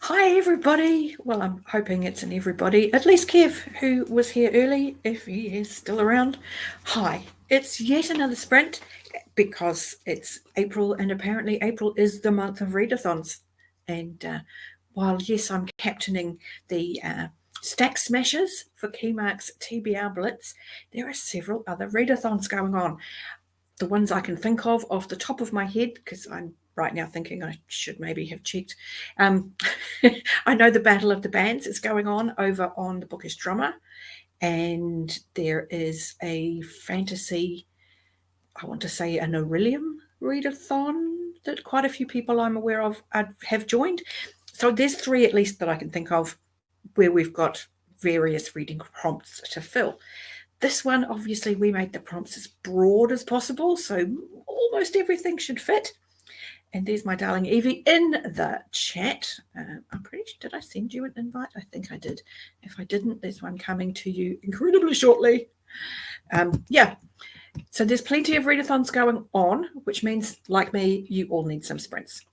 Hi, everybody. Well, I'm hoping it's an everybody. At least Kev, who was here early, if he is still around. Hi. It's yet another sprint because it's April, and apparently April is the month of readathons. And while, yes, I'm captaining the Stack Smashers for Keymark's TBR Blitz, there are several other readathons going on. The ones I can think of off the top of my head, because I'm right now thinking I should maybe have checked. I know the Battle of the Bands is going on over on the Bookish Drummer, and there is a fantasy, I want to say an Aurelium readathon that quite a few people I'm aware of have joined. So there's three at least that I can think of where we've got various reading prompts to fill. This one, obviously, we made the prompts as broad as possible, so almost everything should fit. And there's my darling Evie in the chat. I'm pretty sure, did I send you an invite? I think I did. If I didn't, there's one coming to you incredibly shortly. Yeah, so there's plenty of readathons going on, which means, like me, you all need some sprints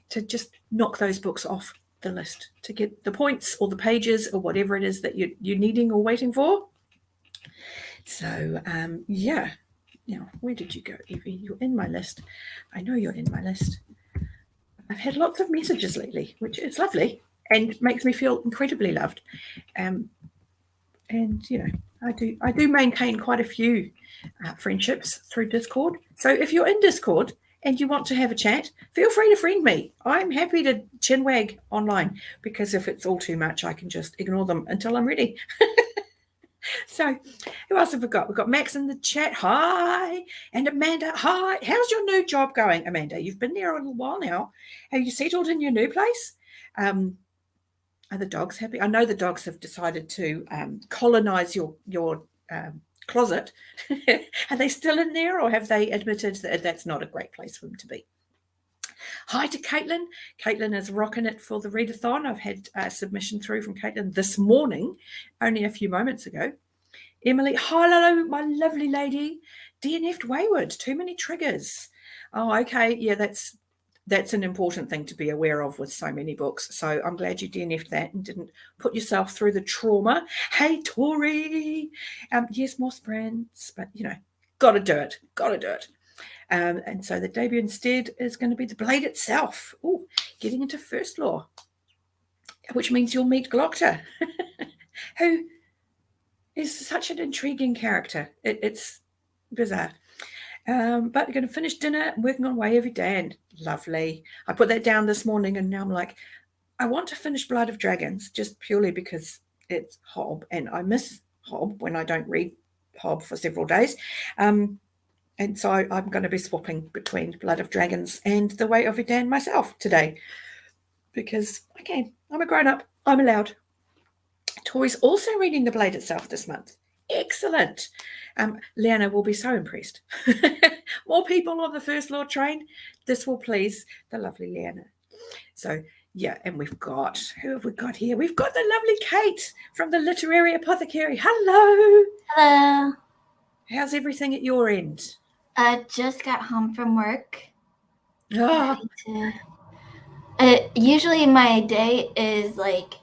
to just knock those books off the list, to get the points or the pages or whatever it is that you're needing or waiting for. So, yeah. Now, where did you go, Evie? You're in my list. I know you're in my list. I've had lots of messages lately, which is lovely and makes me feel incredibly loved. And you know, I do maintain quite a few friendships through Discord. So if you're in Discord and you want to have a chat, feel free to friend me. I'm happy to chinwag online, because if it's all too much, I can just ignore them until I'm ready. So who else have we got? We've got Max in the chat. Hi. And Amanda. Hi. How's your new job going, Amanda? You've been there a little while now. Have you settled in your new place? Are the dogs happy? I know the dogs have decided to colonize your closet. Are they still in there, or have they admitted that that's not a great place for them to be? Hi to Caitlin. Caitlin is rocking it for the readathon. I've had a submission through from Caitlin this morning, only a few moments ago. Emily, hello, my lovely lady. DNF'd Wayward, too many triggers. Oh, okay. Yeah, that's an important thing to be aware of with so many books. So I'm glad you DNF'd that and didn't put yourself through the trauma. Hey, Tori. Yes, more sprints, but, you know, got to do it. And so the debut instead is going to be The Blade itself. Oh, getting into First Law, which means you'll meet Glocta, who is such an intriguing character. It's bizarre. But we're going to finish dinner working on Way of Dan. Lovely. I put that down this morning, and now I'm like, I want to finish Blood of Dragons just purely because it's Hob, and I miss Hob when I don't read Hob for several days. And so I'm going to be swapping between Blood of Dragons and The Way of Edan myself today, because, okay, I'm a grown-up. I'm allowed. Tori's also reading The Blade itself this month. Excellent. Leanna will be so impressed. More people on the First Law train. This will please the lovely Leanna. So, yeah, and who have we got here? We've got the lovely Kate from the Literary Apothecary. Hello. Hello. How's everything at your end? I just got home from work. Oh. Usually my day is like,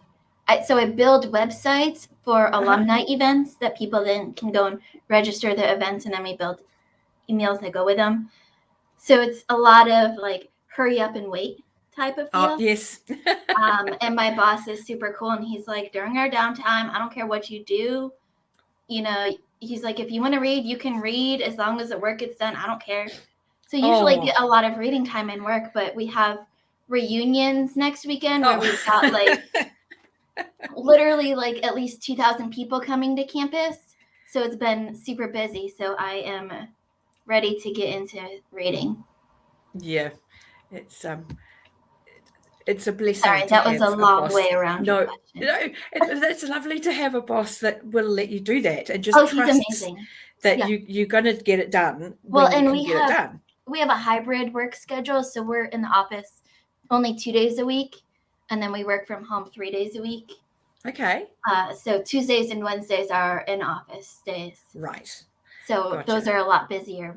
I build websites for alumni events that people then can go and register their events, and then we build emails that go with them. So it's a lot of like hurry up and wait type of feel. Oh, yes. And my boss is super cool, and he's like, during our downtime, I don't care what you do, you know, he's like, if you want to read, you can read as long as the work gets done. I don't care. So usually get a lot of reading time in work, but we have reunions next weekend where we've got like literally like at least 2,000 people coming to campus. So it's been super busy. So I am ready to get into reading. Yeah, it's a blessing. Sorry, that was a long way around. No, it's lovely to have a boss that will let you do that and just trust that you're going to get it done. Well, and we have a hybrid work schedule, so we're in the office only 2 days a week, and then we work from home 3 days a week. Okay. So Tuesdays and Wednesdays are in office days. Right. So those are a lot busier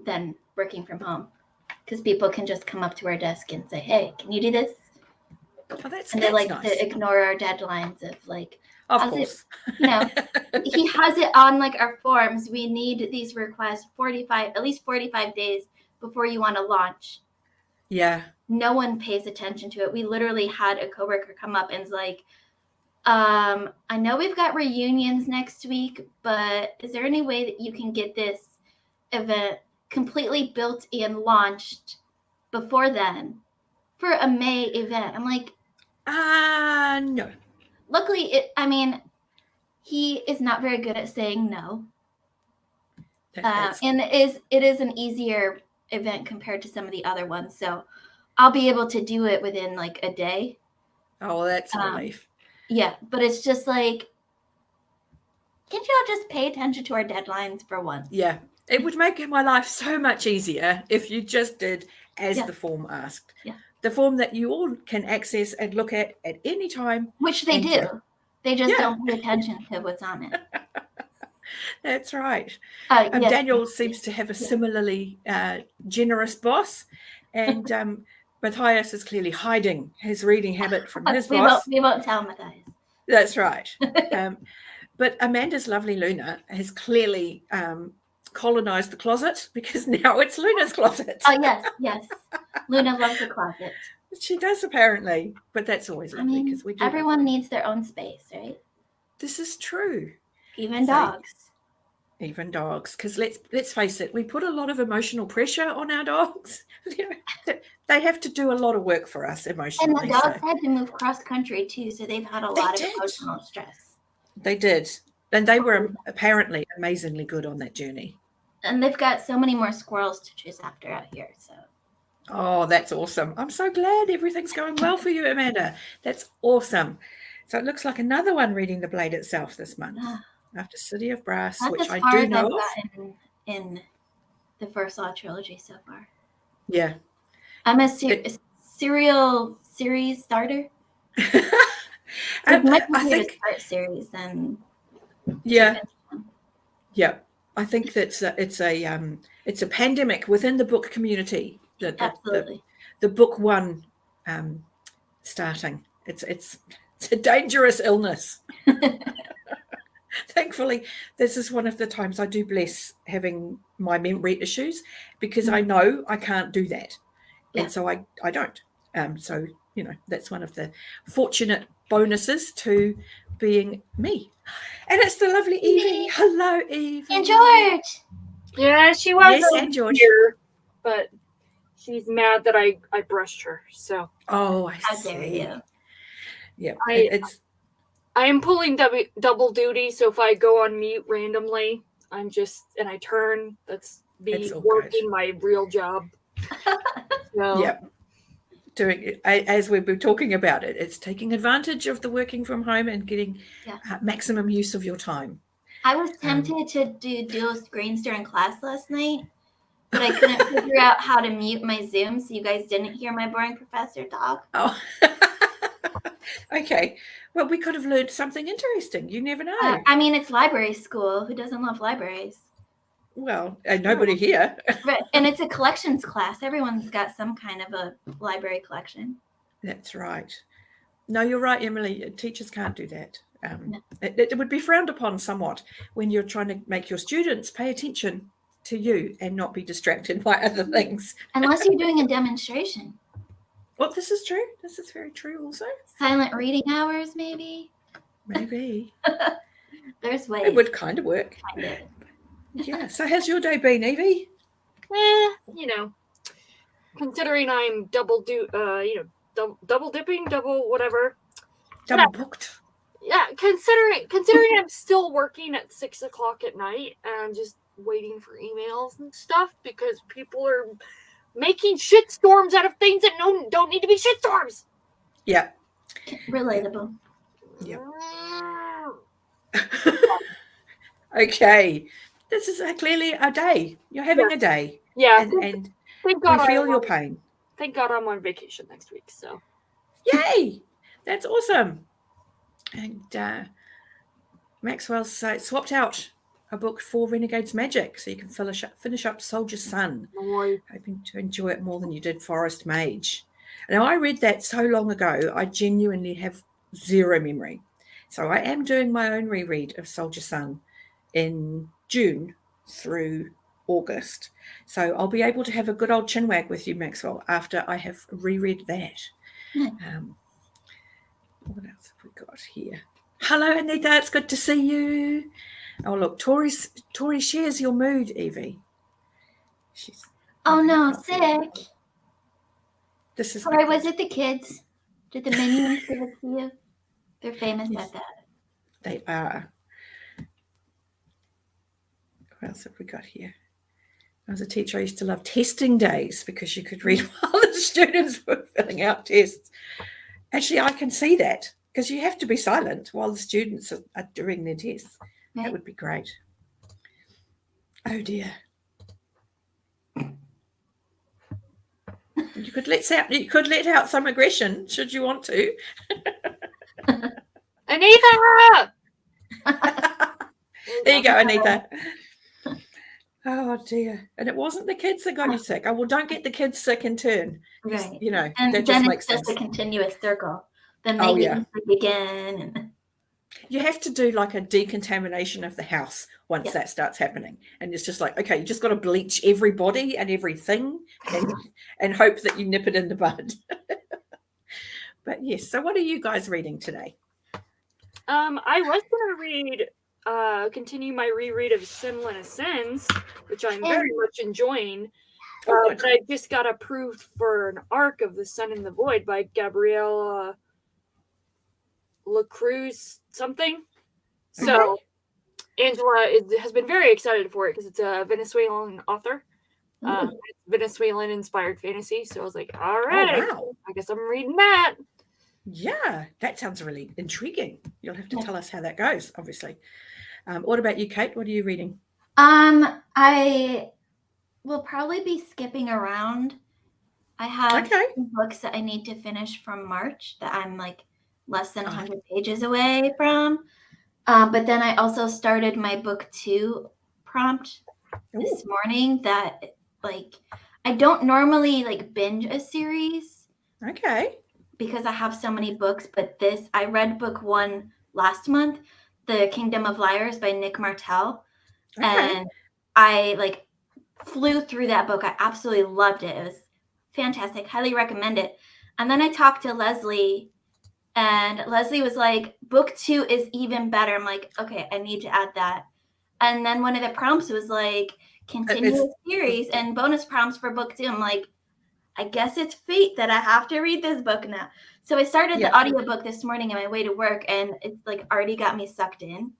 than working from home, because people can just come up to our desk and say, hey, can you do this? Oh, that's and they like nice. to ignore our deadlines of like, Of how's it- course. he has it on like our forms. We need these requests at least 45 days before you want to launch. Yeah. No one pays attention to it. We literally had a coworker come up and is like, I know we've got reunions next week, but is there any way that you can get this event completely built and launched before then for a May event? I'm like, No. luckily, he is not very good at saying no. And it is an easier event compared to some of the other ones. So I'll be able to do it within like a day. Oh, well, that's a relief. Yeah, but it's just like, can't y'all just pay attention to our deadlines for once? Yeah, it would make my life so much easier if you just did as Yeah. the form asked. Yeah. The form that you all can access and look at any time. Which they And do. They just Yeah. don't pay attention to what's on it. That's right. Yes. Daniel seems to have a similarly generous boss, and Matthias is clearly hiding his reading habit from his boss. We won't tell Matthias. That's right. But Amanda's lovely Luna has clearly colonized the closet, because now it's Luna's closet. Oh, yes. Luna loves the closet. She does, apparently, but that's always lovely because we do. Everyone needs their own space, right? This is true. Even dogs. Even dogs, because let's face it, we put a lot of emotional pressure on our dogs. They have to do a lot of work for us emotionally. And the dogs had to move cross country too, so they've had a lot of emotional stress. They did, and they were apparently amazingly good on that journey. And they've got so many more squirrels to chase after out here. So. Oh, that's awesome! I'm so glad everything's going well for you, Amanda. That's awesome. So it looks like another one reading The Blade Itself this month. After City of Brass, That's which as I far do as know I've of. gotten in the First Law trilogy so far. Yeah. I'm a serial series starter. I much easier think to start series than yeah. I think that's it's a pandemic within the book community. Absolutely. The book one starting. It's a dangerous illness. Thankfully, this is one of the times I do bless having my memory issues, because I know I can't do that. Yeah. And so I don't. So, that's one of the fortunate bonuses to being me. And it's the lovely Evie. Hello, Evie. And George. Yeah, she was Yes, and George. here, but she's mad that I brushed her. So. Oh, How dare you? Yeah, I am pulling double duty, so if I go on mute randomly, and I turn, that's working my real job. So. Yeah. Doing it, as we've been talking about it, it's taking advantage of the working from home and getting maximum use of your time. I was tempted to do dual screens during class last night, but I couldn't figure out how to mute my Zoom, so you guys didn't hear my boring professor talk. Oh, okay. Well, we could have learned something interesting. You never know. It's library school. Who doesn't love libraries? Well, nobody here. Right. And it's a collections class. Everyone's got some kind of a library collection. That's right. No, you're right, Emily. Teachers can't do that. No. It would be frowned upon somewhat when you're trying to make your students pay attention to you and not be distracted by other things. Unless you're doing a demonstration. Well, this is true. This is very true also. Silent reading hours, maybe? Maybe. There's ways. It would kind of work. Kind of. Yeah. So how's your day been, Evie? Considering I'm double dipping, double whatever. Double booked. Yeah, considering I'm still working at 6:00 at night and I'm just waiting for emails and stuff because people are making shitstorms out of things that don't need to be shitstorms. Yeah. Relatable. Yeah. Okay. This is clearly a day. You're having a day. Yeah. And thank God we feel your pain. Thank God I'm on vacation next week. So. Yay! That's awesome. And Maxwell's swapped out a book for Renegade's Magic, so you can finish up Soldier's Son. Boy. Hoping to enjoy it more than you did Forest Mage. Now, I read that so long ago, I genuinely have zero memory. So I am doing my own reread of Soldier Sun in June through August. So I'll be able to have a good old chinwag with you, Maxwell, after I have reread that. What else have we got here? Hello, Anita. It's good to see you. Oh, look, Tori shares your mood, Evie. She's Sick. This is Sorry, was it the kids? Did the minions give it to you? They're famous at that. They are. What else have we got here? As a teacher, I used to love testing days because you could read while the students were filling out tests. Actually, I can see that because you have to be silent while the students are doing their tests. Right. That would be great. Oh, dear. You could let out some aggression should you want to. Anita! There you go, Anita. Oh dear. And it wasn't the kids that got you sick. Oh, well, don't get the kids sick in turn. Right. You know, And that then just makes it's just sense. a continuous circle. Then they Oh, get yeah. sick again. And You have to do like a decontamination of the house once Yeah. that starts happening. And it's just like, okay, you just got to bleach everybody and everything and hope that you nip it in the bud. But yes, so what are you guys reading today? I was gonna continue my reread of Sinless Sins, which I'm very much enjoying. Oh, good. But I just got approved for an arc of The Sun and the Void by Gabrielle Lacruz something. So Angela has been very excited for it because it's a Venezuelan author. It's Venezuelan inspired fantasy. So I was like, all right, Oh, wow. I guess I'm reading that. Yeah, that sounds really intriguing. You'll have to tell us how that goes, obviously. What about you, Kate? What are you reading? I will probably be skipping around. I have some books that I need to finish from March that I'm like less than 100 pages away from. But then I also started my book 2 prompt this morning that like I don't normally like binge a series. Okay. Because I have so many books, but I read book 1 last month, The Kingdom of Liars by Nick Martell. Okay. And I like flew through that book. I absolutely loved it. It was fantastic. Highly recommend it. And then I talked to Leslie and Leslie was like, book 2 is even better. I'm like, okay, I need to add that. And then one of the prompts was like, continue the series and bonus prompts for book 2. I'm like, I guess it's fate that I have to read this book now. So I started the audiobook this morning on my way to work and it's like already got me sucked in.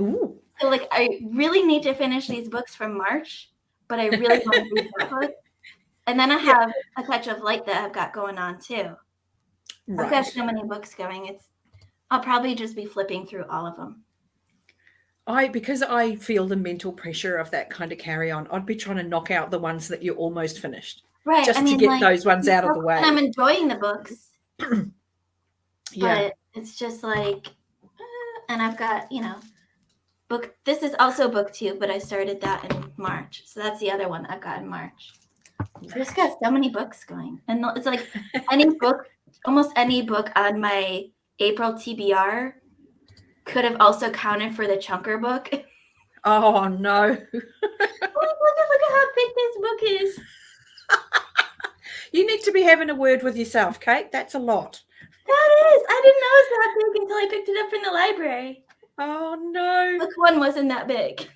Ooh. So like I really need to finish these books from March, but I really want to read that book. And then I have A Touch of Light that I've got going on too. Right. I've got so many books going. I'll probably just be flipping through all of them. Because I feel the mental pressure of that kind of carry on, I'd be trying to knock out the ones that you're almost finished. Right. Just to get those ones out of the way. I'm enjoying the books. Yeah. But it's just like, and I've got, this is also book 2, but I started that in March. So that's the other one I've got in March. I just got so many books going. And it's like almost any book on my April TBR could have also counted for the Chunker book. Oh, no. Look at how big this book is. You need to be having a word with yourself, Kate. That's a lot. That is. I didn't know it was that big until I picked it up in the library. Oh, no. Book 1 wasn't that big.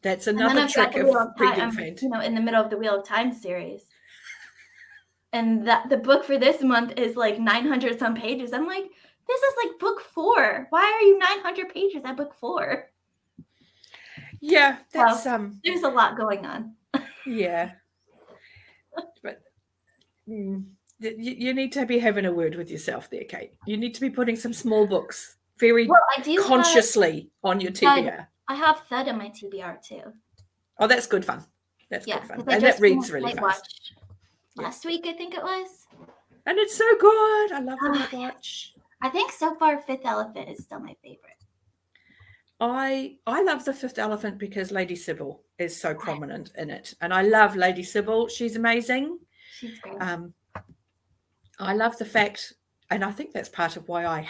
That's another trick of reading fans. In the middle of the Wheel of Time series. And the book for this month is like 900 some pages. I'm like, this is like book 4. Why are you 900 pages at book 4? Yeah, that's there's a lot going on. Yeah. But you need to be having a word with yourself there, Kate. You need to be putting some small books very consciously on your TBR. I have Thud on my TBR too. Oh, that's good fun. That's good fun. And that reads really fast. Last week, I think it was. And it's so good. I love the Night Watch. I think so far Fifth Elephant is still my favorite. I love the Fifth Elephant because Lady Sybil is so prominent in it. And I love Lady Sybil. She's amazing. She's great. I love the fact, and I think that's part of why I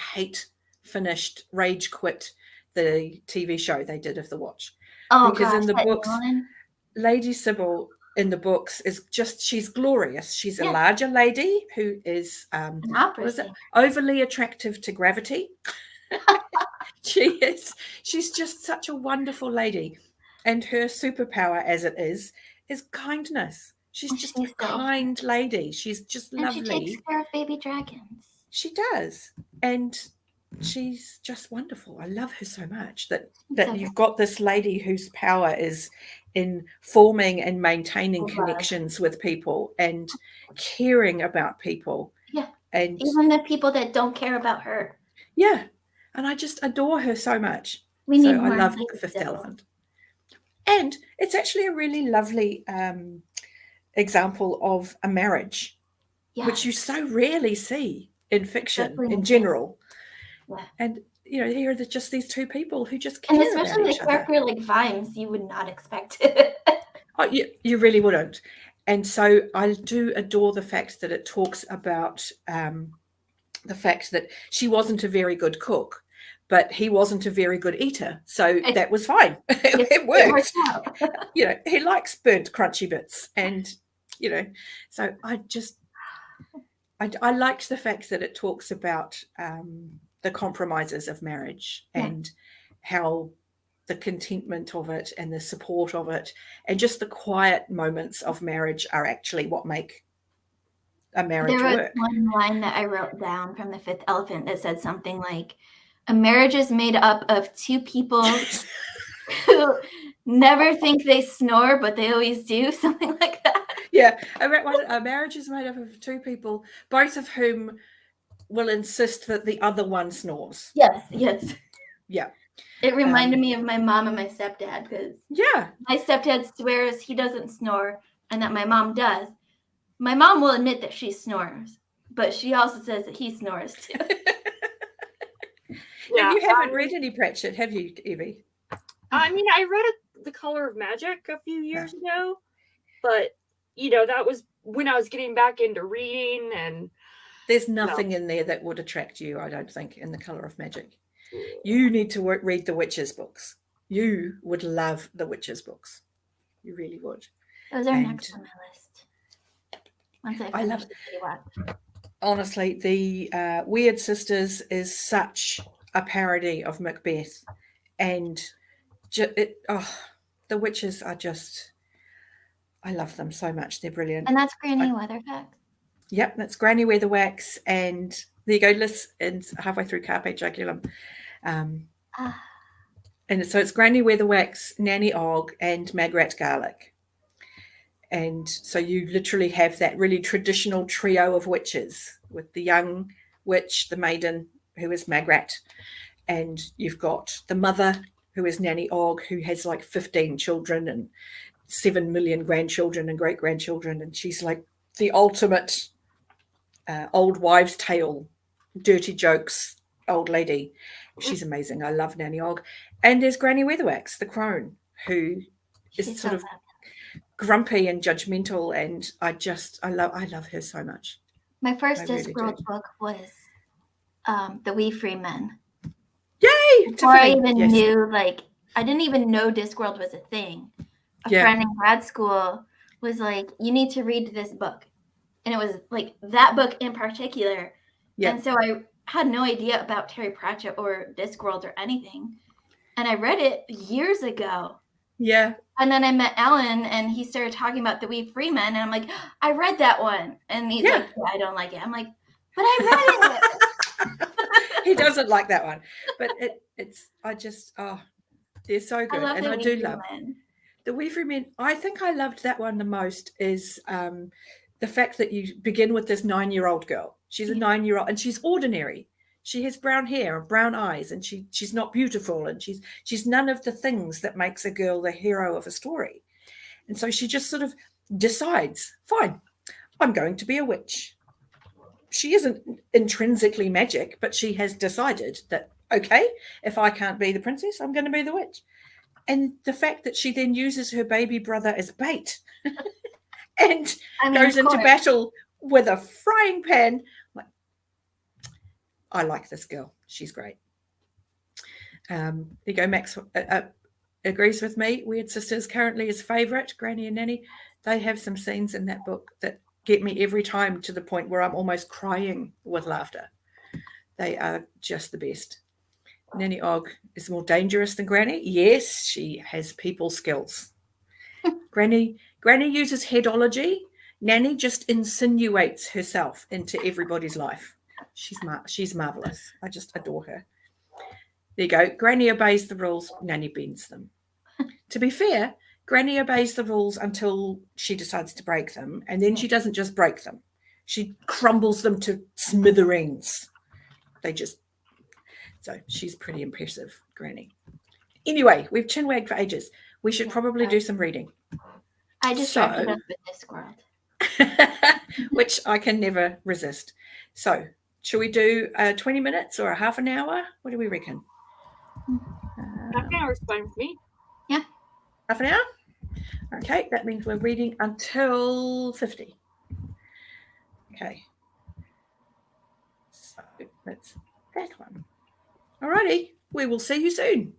rage quit the TV show they did of The Watch. Oh Because gosh, in the that books, Nolan. Lady Sybil in the books is just, she's glorious. She's a Yeah. larger lady who is, An opera what is it? singer. Overly attractive to gravity. She's just such a wonderful lady. And her superpower, as it is kindness. She's And just she's a so kind lady. She's just And she lovely. takes care of baby dragons. She does. And she's just wonderful. I love her so much that So you've got this lady whose power is in forming and maintaining Love. connections with people and caring about people. Yeah. And Even the people that don't care about her. yeah. And I just adore her so much. We need So more I love Lady The Fifth Sybil. Elephant. And it's actually a really lovely example of a marriage, Yeah. which you so rarely see in fiction Especially in in fiction. general. Yeah. And here are just these two people who just care And about especially each the other. character like Vimes, you would not expect it. Oh, you really wouldn't. And so I do adore the fact that it talks about the fact that she wasn't a very good cook, but he wasn't a very good eater. So that was fine. It worked. out. He likes burnt crunchy bits. And, so I liked the fact that it talks about the compromises of marriage and how the contentment of it and the support of it and just the quiet moments of marriage are actually what make a marriage There was work. one line that I wrote down from The Fifth Elephant that said something like, a marriage is made up of two people who never think they snore, but they always do, something like that. Yeah, a marriage is made up of two people, both of whom will insist that the other one snores. Yes. Yeah. It reminded me of my mom and my stepdad because my stepdad swears he doesn't snore and that my mom does. My mom will admit that she snores, but she also says that he snores too. You haven't read any Pratchett, have you, Evie? I mean, I read The Color of Magic a few years ago, but that was when I was getting back into reading, and there's nothing in there that would attract you, I don't think, in The Color of Magic. You need to read the Witches books. You would love the Witches books. You really would. Those are next on my list. Once I finish the City. Honestly, the Weird Sisters is such a parody of Macbeth, and the witches are just, I love them so much. They're brilliant. And that's Granny Weatherwax. Yep, that's Granny Weatherwax, and there you go, Liz, and halfway through Carpe Jugulum. And so it's Granny Weatherwax, Nanny Og, and Magrat Garlic. And so you literally have that really traditional trio of witches with the young witch, the maiden, who is Magrat, and you've got the mother, who is Nanny Og, who has like 15 children and 7 million grandchildren and great-grandchildren, and she's like the ultimate old wives' tale, dirty jokes old lady. She's amazing. I love Nanny Og. And there's Granny Weatherwax, the crone, who is sort of grumpy and judgmental, and I love her so much. My first Discworld book was The Wee Free Men. Yay! Before I even knew, I didn't even know Discworld was a thing. A friend in grad school was like, you need to read this book. And it was like that book in particular. Yeah. And so I had no idea about Terry Pratchett or Discworld or anything. And I read it years ago. Yeah. And then I met Alan and he started talking about The Wee Free Men. And I'm like, I read that one. And he's like, I don't like it. I'm like, but I read it. He doesn't like that one. But they're so good. And I do love The Wee Free Men. I think I loved that one the most is the fact that you begin with this 9-year-old girl. She's a 9-year-old and she's ordinary. She has brown hair and brown eyes, and she's not beautiful, and she's none of the things that makes a girl the hero of a story. And so she just sort of decides, fine, I'm going to be a witch. She isn't intrinsically magic, but she has decided that, okay, if I can't be the princess, I'm going to be the witch. And the fact that she then uses her baby brother as bait and goes into battle with a frying pan I like this girl. She's great. There you go. Max agrees with me. Weird Sisters currently is favourite. Granny and Nanny. They have some scenes in that book that get me every time to the point where I'm almost crying with laughter. They are just the best. Nanny Og is more dangerous than Granny. Yes, she has people skills. Granny uses headology. Nanny just insinuates herself into everybody's life. She's marvelous. I just adore her. There you go. Granny obeys the rules. Nanny bends them. To be fair, Granny obeys the rules until she decides to break them, and then she doesn't just break them. She crumbles them to smithereens. So she's pretty impressive, Granny. Anyway, we've chinwagged for ages. We should probably do some reading. I distracted us with Discworld. Which I can never resist. So, shall we do 20 minutes or a half an hour? What do we reckon? Half an hour's fine with me. Yeah. Half an hour? Okay, that means we're reading until 50. Okay. So, that's that one. Alrighty, we will see you soon.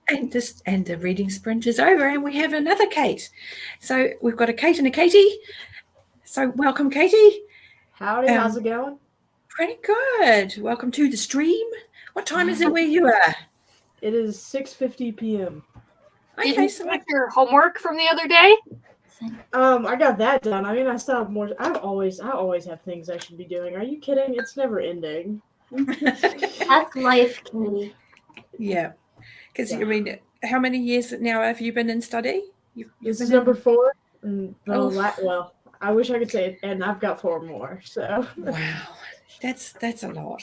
And the reading sprint is over, and we have another Kate. So we've got a Kate and a Katie. So welcome, Katie. Howdy, how's it going? Pretty good. Welcome to the stream. What time is it where you are? It is 6:50 p.m. Did Okay, you so finish your homework from the other day? I got that done. I mean, I still have more. I always have things I should be doing. Are you kidding? It's never ending. That's life, Katie. yeah, because Yeah. I mean, how many years now have you been in study? This is number 4. And Oh. well, I wish I could say it, and I've got 4 more. So Wow, that's a lot.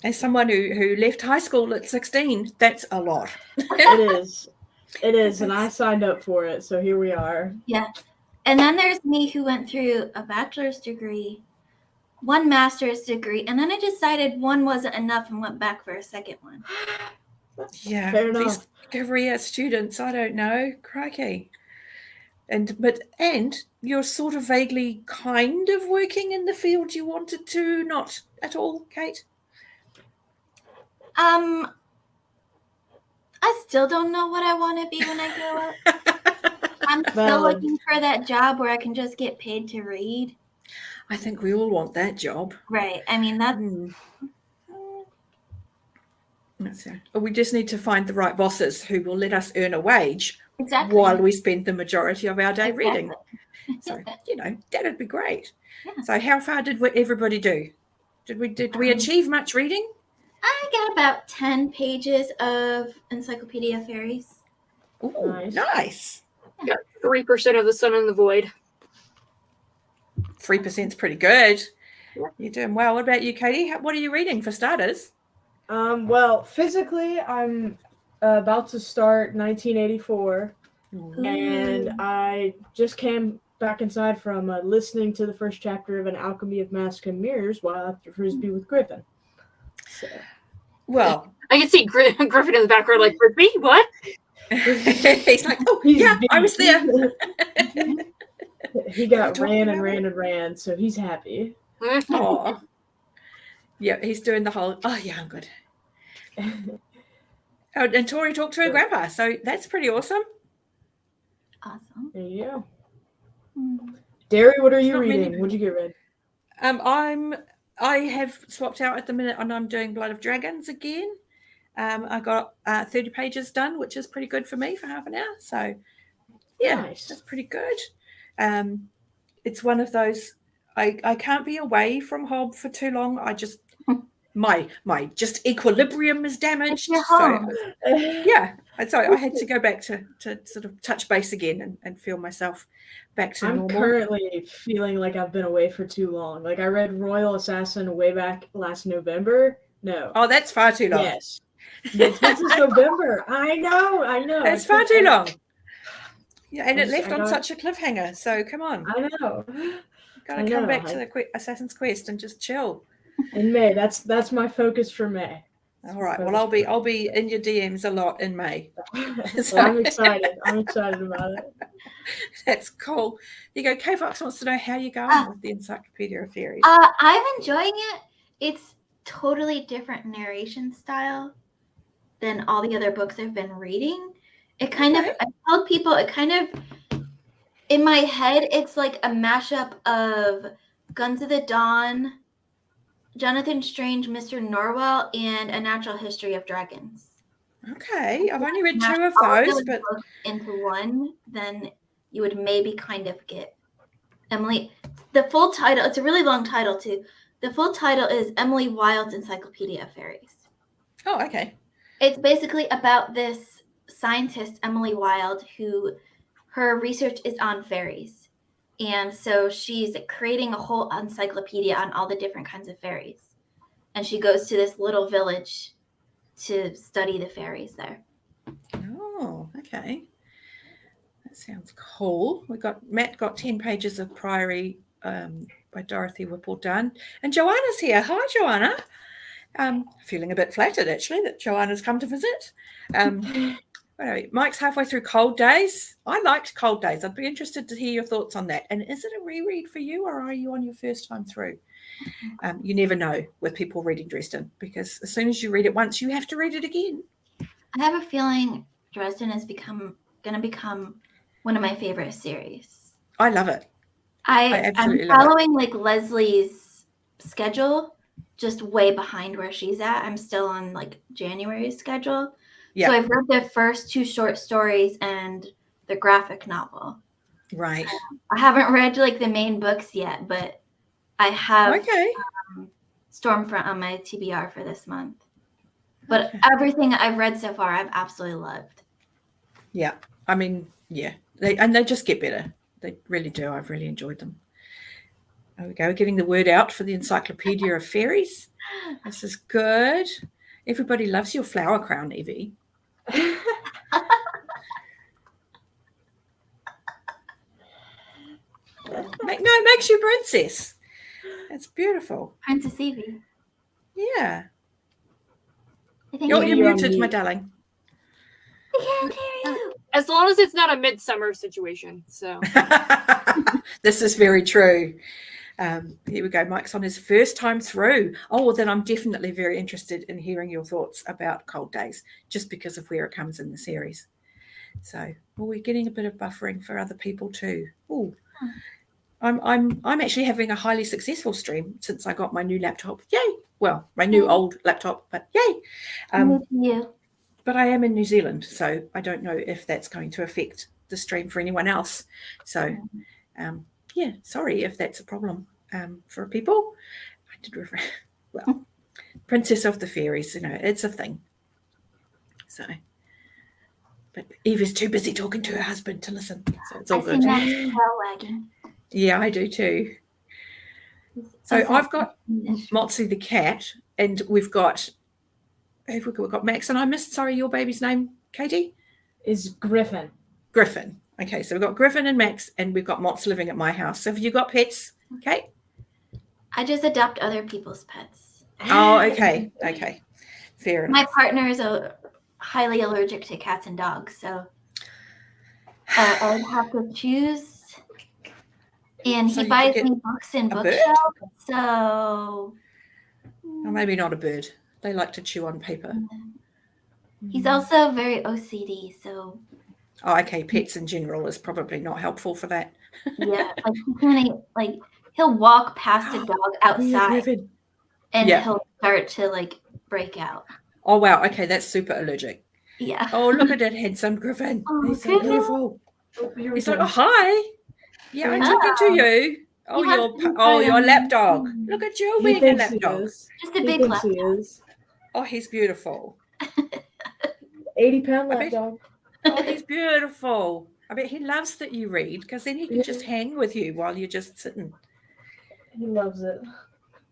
As someone who left high school at 16, that's a lot. it is, and I signed up for it. So here we are. Yeah. And then there's me who went through a bachelor's degree, 1 master's degree, and then I decided 1 wasn't enough and went back for a second one. Yeah, Fair enough. these career students, I don't know, crikey. And you're sort of vaguely kind of working in the field you wanted to, not at all, Kate? I still don't know what I want to be when I grow up. I'm still Valid. looking for that job where I can just get paid to read. I think we all want that job. Right. I mean, that's That's it. We just need to find the right bosses who will let us earn a wage exactly while we spend the majority of our day reading. Exactly. So, that'd be great. Yeah. So how far did everybody do? Did we achieve much reading? I got about 10 pages of Encyclopedia Fairies. Ooh, nice. 3% of the Sun and the Void. 3% is pretty good. Yeah. You're doing well. What about you, Katie? What are you reading for starters? Well, physically, I'm about to start 1984, and I just came back inside from listening to the first chapter of An Alchemy of Mask and Mirrors while after Frisbee with Griffin. So. Well, I can see Griffin in the background, like, Frisbee, what? he's like, oh, He's yeah, I was busy. there. He got Talking ran about and ran and ran, so he's happy. Oh, yeah, he's doing the whole, oh, yeah, I'm good. Oh, and Tori talked to her grandpa, so that's pretty awesome. Awesome. There you go. Mm. Derry, what are It's you not many reading? What'd you get read? I have swapped out at the minute, and I'm doing Blood of Dragons again. I got 30 pages done, which is pretty good for me for half an hour. So, yeah, Nice. that's pretty good. It's one of those. I can't be away from Hob for too long. I just my just equilibrium is damaged. You're So home. yeah, and so I had to go back to sort of touch base again and feel myself back to I'm normal. currently feeling like I've been away for too long. Like I read Royal Assassin way back last November. No. Oh, that's far too long. Yes. This is November. I know. That's far too long. Yeah, and I it just- left I on got- such a cliffhanger. So come on, I know. gotta I come know, back to the Assassin's Quest and just chill. In May. That's my focus for May. All right. Well, I'll be in your DMs a lot in May. So I'm excited. I'm excited about it. That's cool. You go. K Fox wants to know how you're going with the Encyclopedia of Fairies. I'm enjoying it. It's totally different narration style than all the other books I've been reading. It kind of, I told people, it kind of, in my head, it's like a mashup of Guns of the Dawn, Jonathan Strange, Mr. Norwell, and A Natural History of Dragons. Okay, I've only read 2 of All those, those but books into one, then you would maybe kind of get Emily. The full title, it's a really long title too. The full title is Emily Wilde's Encyclopedia of Fairies. oh, okay. It's basically about this scientist, Emily Wilde, who her research is on fairies. And so she's creating a whole encyclopedia on all the different kinds of fairies. And she goes to this little village to study the fairies there. Oh, okay. That sounds cool. Matt got 10 pages of Priory by Dorothy Whipple done. And Joanna's here. Hi, Joanna. Feeling a bit flattered, actually, that Joanna's come to visit. Mike's halfway through Cold Days. I liked Cold Days. I'd be interested to hear your thoughts on that. And is it a reread for you, or are you on your first time through? You never know with people reading Dresden, because as soon as you read it once, you have to read it again. I have a feeling Dresden is going to become one of my favorite series. I love it. I'm absolutely love it. following like Leslie's schedule, just way behind where she's at. I'm still on like January's schedule. Yeah. So I've read the first 2 short stories and the graphic novel. Right. I haven't read like the main books yet, but I have Okay. Stormfront on my TBR for this month. But Okay. everything I've read so far, I've absolutely loved. Yeah. I mean, yeah. They just get better. They really do. I've really enjoyed them. There we go. Getting the word out for the Encyclopedia of Fairies. This is good. Everybody loves your flower crown, Evie. It makes you princess. That's beautiful. Princess Evie. Yeah. I think You're you're muted, on my mute. darling. I can't hear you. As long as it's not a midsummer situation. So This is very true. Here we go. Mike's on his first time through. Oh, well, then I'm definitely very interested in hearing your thoughts about Cold Days, just because of where it comes in the series. So, well, we're getting a bit of buffering for other people too. Oh, I'm actually having a highly successful stream since I got my new laptop. Yay! Well, my new old laptop, but yay! You. But I am in New Zealand, so I don't know if that's going to affect the stream for anyone else. So, yeah, sorry if that's a problem for people. I did refer. Well, Princess of the Fairies, it's a thing. So, but Eve is too busy talking to her husband to listen, so it's all I good. see Matt's tail wagging. Yeah, I do too. So I've got Motzi the cat, and we've got Max, and I missed, sorry, your baby's name, Katie? Is Griffin. Griffin. Okay, so we've got Griffin and Max, and we've got Mott's living at my house. So have you got pets, Kate? I just adopt other people's pets. Oh, okay. Okay. Fair enough. My partner is highly allergic to cats and dogs, so I would have to choose. And So he you buys could me get books in a bird? bookshelves, so Or maybe not a bird. They like to chew on paper. he's also very OCD, so Oh, okay. Pets in general is probably not helpful for that. yeah, he'll walk past a dog outside Griffin. and Yeah. he'll start to break out. Oh, wow. Okay, that's super allergic. Yeah. Oh, look at that handsome Griffin. Oh, He's so Griffin. beautiful. Here He's we like, go. oh, hi. Yeah, I'm talking to you. Oh, He wants to your play. lap dog. Look at you He being a thinks lap he dog. is. Just a He big thinks lap. he is. Oh, he's beautiful. 80-pound I lap bet- dog. Oh, he's beautiful. I bet he loves that you read, because then he can just hang with you while you're just sitting. He loves it.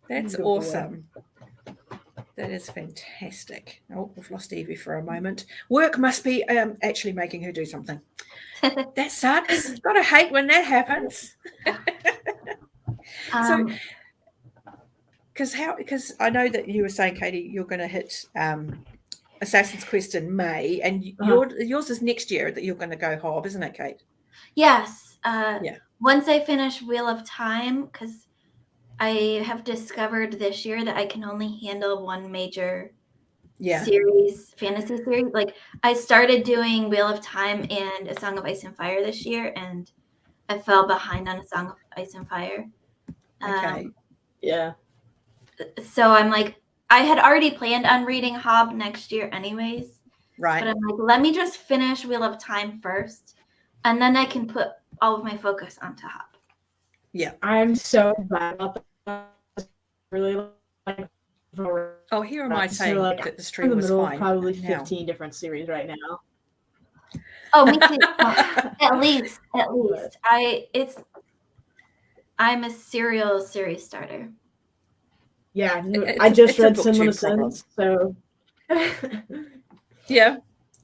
That's Good boy. awesome. That is fantastic. Oh, we've lost Evie for a moment. Work must be actually making her do something. That sucks. Gotta hate when that happens. Because I know that you were saying, Katie, you're going to hit Assassin's Quest in May, and yours is next year that you're going to go Hob, isn't it, Kate? Yes. Yeah. Once I finish Wheel of Time, because I have discovered this year that I can only handle one major fantasy series. Like, I started doing Wheel of Time and A Song of Ice and Fire this year, and I fell behind on A Song of Ice and Fire. Okay. Yeah. So I'm like, I had already planned on reading Hob next year anyways. Right. But I'm like, let me just finish Wheel of Time first, and then I can put all of my focus onto Hob. Yeah. I'm so bad about that. Really like. Oh, here am I So, saying like, that the in stream the was middle fine. of probably now. 15 different series right now. Oh, me too. At least. I'm a serial series starter. Yeah, It's I a- just it's a read booktube Similar Sins, so Yeah,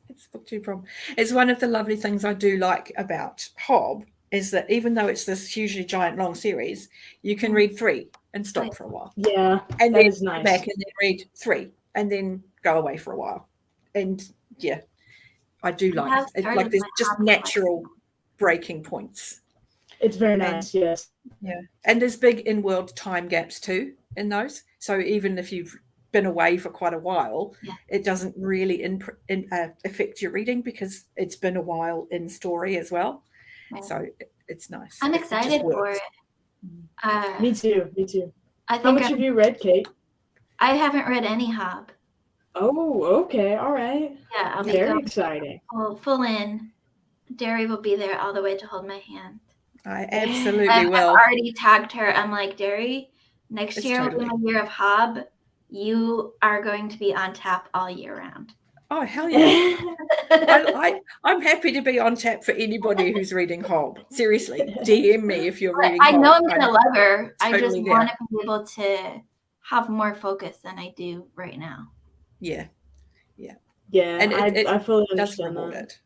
it's a booktube problem. It's one of the lovely things I do like about Hob is that even though it's this hugely giant long series, you can read 3 and stop Right. for a while, yeah, and that then is come nice. back and then read 3 and then go away for a while. And yeah, I do I have like started there's my just Hob natural breaking points. It's very And- nice. Yes. Yeah, and there's big in-world time gaps too in those. So even if you've been away for quite a while, Yeah. it doesn't really affect your reading because it's been a while in story as well. Right. So it's nice. I'm It just excited for works. it. Me too. Me too. I How think much have you read, Kate? I haven't read any Hob. Oh, okay. All right. Yeah, I'll be Very going exciting. full in. Derry will be there all the way to hold my hand. I absolutely I've will. already tagged her. I'm like, Derry, next It's year will totally- be my year of Hob. You are going to be on tap all year round. Oh, hell yeah. I'm happy to be on tap for anybody who's reading Hob. Seriously, DM me if you're reading I know Hob. I'm going to love her. I just totally there. want to be able to have more focus than I do right now. Yeah, Yeah, And it I fully it does understand reward that. it.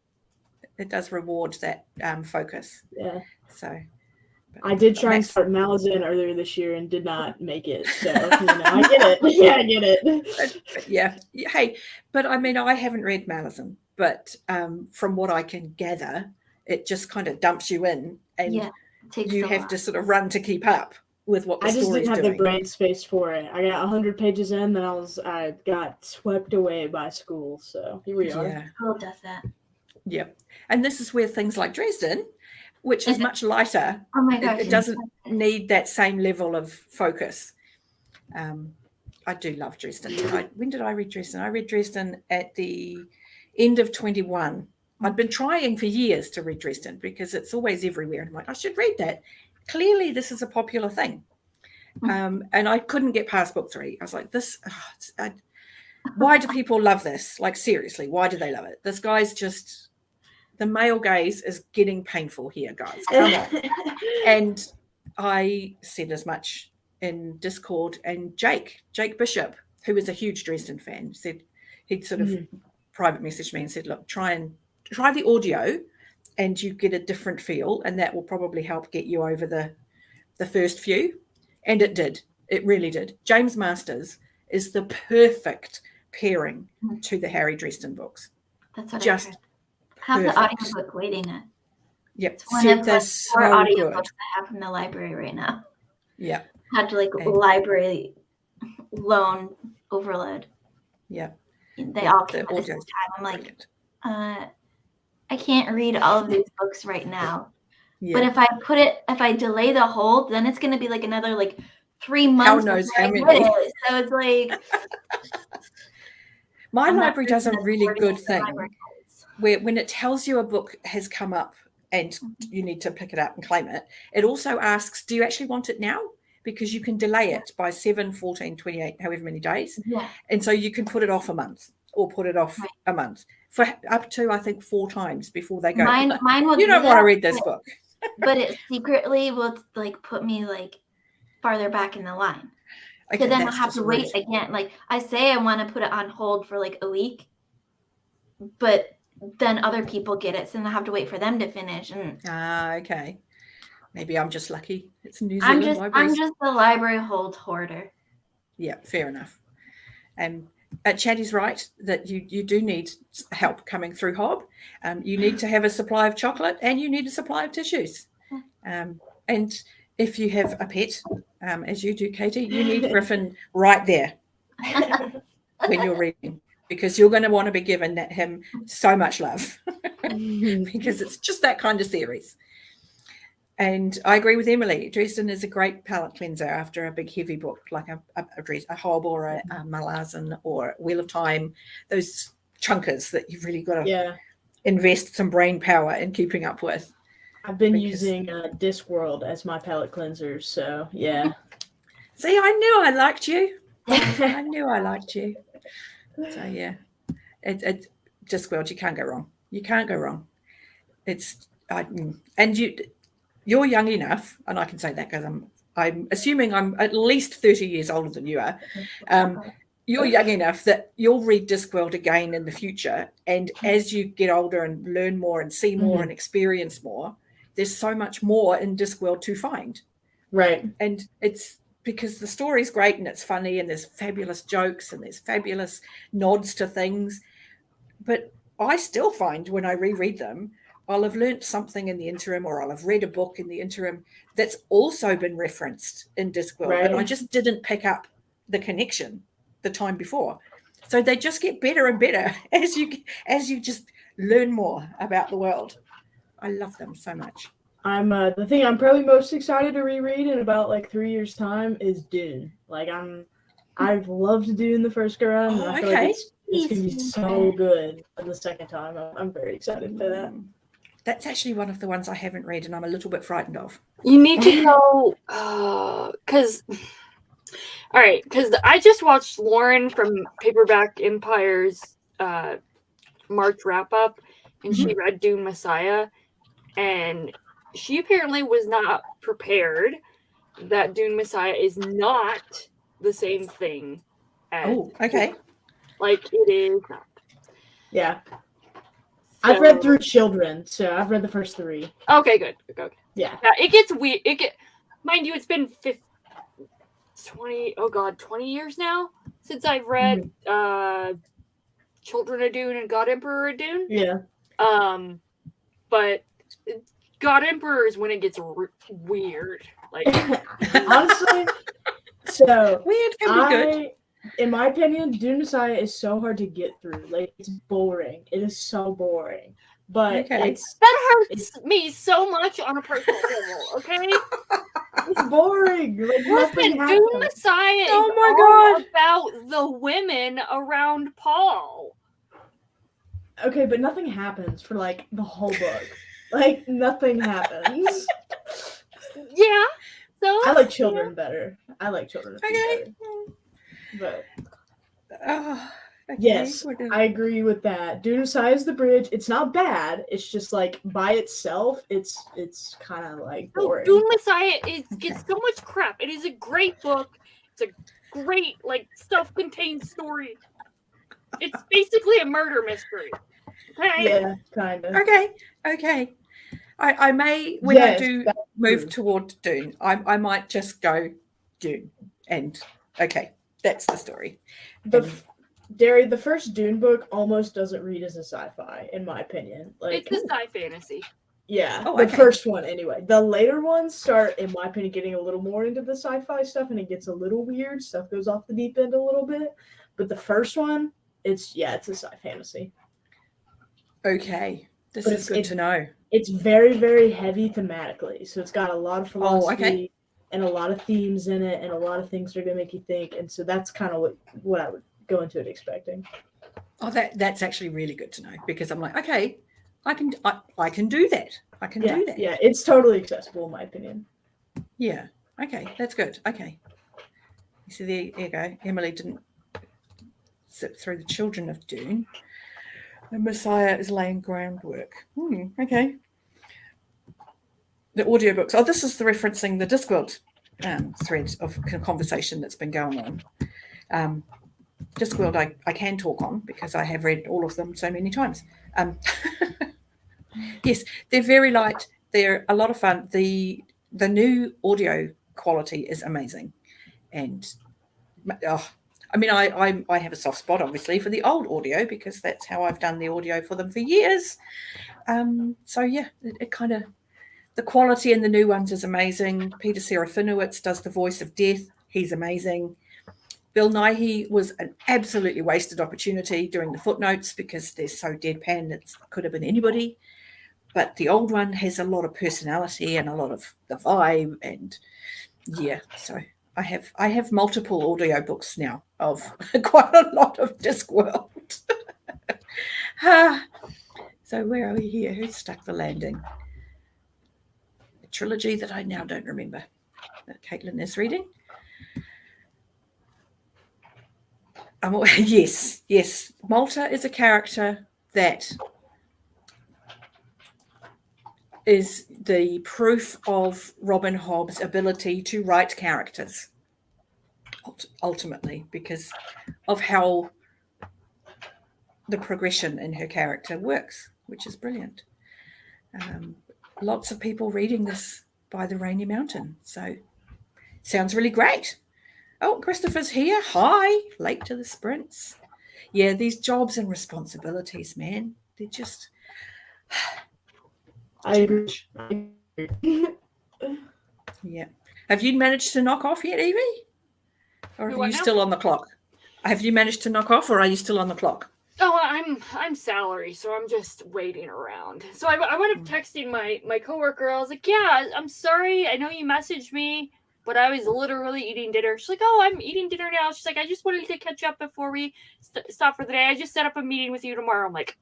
It does reward that focus. Yeah. So I did try and Max- start Malazan earlier this year and did not make it. So, I get it. Yeah, I get it. but yeah. Hey, but I mean, I haven't read Malazan, but from what I can gather, it just kind of dumps you in, and Yeah, it takes you a have lot. to sort of run to keep up with what the I just story's didn't have doing. the brain space for it. I got 100 pages in, then I got swept away by school. So here we are. Yeah, School does that. yeah. And this is where things like Dresden, which is much lighter, Oh my gosh. it doesn't need that same level of focus. I do love Dresden. When did I read Dresden? I read Dresden at the end of 21. I'd been trying for years to read Dresden because it's always everywhere. And I'm like, I should read that. Clearly, this is a popular thing. And I couldn't get past book 3. I was like, why do people love this? Like, seriously, why do they love it? This guy's just, the male gaze is getting painful here, guys. Come on. And I said as much in Discord, and Jake Bishop, who is a huge Dresden fan, said he'd sort of private messaged me and said, look, try the audio and you get a different feel, and that will probably help get you over the first few. And it did. It really did. James Masters is the perfect pairing to the Harry Dresden books. That's what Just I heard. I have the perfect. audiobook waiting it. Yep. It's one Said of they're the 4 so audiobooks good. I have from the library right now. Yeah. Had to like Okay. library loan overload. Yeah. They Yeah, all the came at the same audio's time. I'm like, Brilliant. I can't read all of these books right now. Yeah. But if I delay the hold, then it's gonna be like another like 3 months. knows before how I many. get it. So it's like My I'm not library does a reading really according good to the thing library guides. where when it tells you a book has come up and you need to pick it up and claim it, it also asks, do you actually want it now? Because you can delay it by 7, 14, 28, however many days. Yeah. And so you can put it off a month or put it off Right. a month for up to, I think, 4 times before they go, Mine will you do don't want to that, read this book. but it secretly will like put me like farther back in the line. Okay, So then I'll that's have just to wait rude. again. Like I say I want to put it on hold for like a week, but then other people get it, so then I have to wait for them to finish. And Ah, okay. Maybe I'm just lucky. It's New I'm Zealand libraries. just the library hold hoarder. Yeah, fair enough. And Chaddy's right that you do need help coming through Hob. You need to have a supply of chocolate and you need a supply of tissues. And if you have a pet, as you do, Katie, you need Griffin right there when you're reading, because you're going to want to be giving him so much love because it's just that kind of series. And I agree with Emily. Dresden is a great palate cleanser after a big heavy book like a Hob or a Malazan or Wheel of Time. Those chunkers that you've really got to invest some brain power in keeping up with. I've been using Discworld as my palate cleanser, so yeah. See, I knew I liked you. I knew I liked you. So yeah, Discworld, you can't go wrong. You can't go wrong. You're young enough, and I can say that because I'm assuming I'm at least 30 years older than you are. You're young enough that you'll read Discworld again in the future, and as you get older and learn more and see more and experience more, there's so much more in Discworld to find. Right. And it's because the story's great and it's funny and there's fabulous jokes and there's fabulous nods to things. But I still find when I reread them, I'll have learnt something in the interim, or I'll have read a book in the interim that's also been referenced in Discworld, and I Right. just didn't pick up the connection the time before. So they just get better and better as you just learn more about the world. I love them so much. I'm the thing I'm probably most excited to reread in about like 3 years' time is Dune. Like I've loved Dune the first go around, and Oh, I feel okay. like it's gonna be so good in the second time. I'm very excited for that. That's actually one of the ones I haven't read, and I'm a little bit frightened of. You need to go, because, all right, because I just watched Lauren from Paperback Empire's March wrap up, and she read Dune Messiah, and she apparently was not prepared that Dune Messiah is not the same thing as. Oh, okay. Like, it is not. Yeah. I've read through Children, so I've read the first 3. Okay, good. Okay. Yeah. Yeah, it gets weird. Mind you, it's been 20 years now since I've read Children of Dune and God Emperor of Dune. Yeah. But God Emperor is when it gets weird. Like, Honestly, so Weird can be good. in my opinion, Dune Messiah is so hard to get through. Like, it's boring. It is so boring. But Okay. that hurts me so much on a personal level, okay? it's boring. Like, nothing Listen, Dune happens. Messiah Oh is my all God. about the women around Paul. Okay, but nothing happens for like the whole book. Like, nothing happens. Yeah. So I like Children better. I like Children of Dune Okay. better. But Oh, okay. yes, Whatever. I agree with that. Dune Messiah is the bridge. It's not bad. It's just like by itself, it's kind of like no, boring. Dune Messiah gets so much crap. It is a great book. It's a great, like, self-contained story. It's basically a murder mystery. Okay? Yeah, kind of. Okay. I may, when I Yes, do that's move true. toward Dune, I might just go Dune. And okay, that's the story. Derry, the first Dune book almost doesn't read as a sci-fi, in my opinion. Like, It's a sci fantasy. yeah, Oh, the okay. first one anyway. The later ones start, in my opinion, getting a little more into the sci-fi stuff, and it gets a little weird. Stuff goes off the deep end a little bit. But the first one, it's a sci fantasy. Okay. This But is good to know. It's very, very heavy thematically. So it's got a lot of philosophy okay. and a lot of themes in it, and a lot of things that are going to make you think. And so that's kind of what I would go into it expecting. Oh, that's actually really good to know, because I'm like, okay, I can do that. I can do that. Yeah, it's totally accessible in my opinion. Yeah. Okay, that's good. Okay. You see, there you go. Emily didn't sit through the Children of Dune. The Messiah is laying groundwork. Okay. The audiobooks. Oh, this is the referencing the Discworld thread of conversation that's been going on. Discworld I can talk on because I have read all of them so many times. Yes, they're very light. They're a lot of fun. The new audio quality is amazing. And I have a soft spot, obviously, for the old audio because that's how I've done the audio for them for years. So, yeah, it kind of, the quality in the new ones is amazing. Peter Serafinowicz does the voice of Death. He's amazing. Bill Nighy was an absolutely wasted opportunity doing the footnotes because they're so deadpan. It could have been anybody. But the old one has a lot of personality and a lot of the vibe. And, yeah, so I have multiple audiobooks now of quite a lot of Discworld. So where are we here? Who stuck the landing? A trilogy that I now don't remember that Caitlin is reading. Yes. Malta is a character that is the proof of Robin Hobb's ability to write characters, ultimately, because of how the progression in her character works, which is brilliant. Lots of people reading this by the Rainy Mountain, so sounds really great. Oh, Christopher's here. Hi, late to the sprints. Yeah, these jobs and responsibilities, man, they're just I agree. Yeah. Have you managed to knock off yet, Evie? Or Do are what you now? still on the clock? Have you managed to knock off, or are you still on the clock? Oh, I'm salary, so I'm just waiting around. So I wound up texting my coworker. I was like, "Yeah, I'm sorry. I know you messaged me, but I was literally eating dinner." She's like, "Oh, I'm eating dinner now." She's like, "I just wanted to catch up before we stop for the day. I just set up a meeting with you tomorrow." I'm like,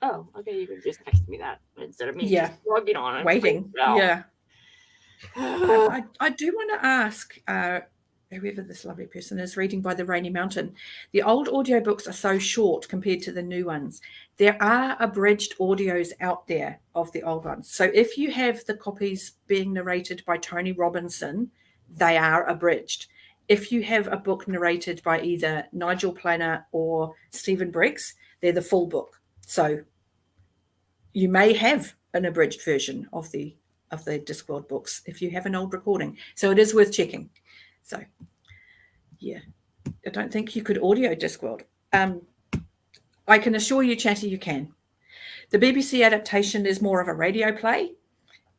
"Oh, okay. You could just text me that instead of me Yeah. just logging on and Waiting. freaking out." Yeah. I do want to ask whoever this lovely person is reading by the Rainy Mountain. The old audiobooks are so short compared to the new ones. There are abridged audios out there of the old ones. So if you have the copies being narrated by Tony Robinson, they are abridged. If you have a book narrated by either Nigel Planer or Stephen Briggs, they're the full book. So you may have an abridged version of the Discworld books if you have an old recording. So it is worth checking. So, yeah, I don't think you could audio Discworld. I can assure you, Chatty, you can. The BBC adaptation is more of a radio play.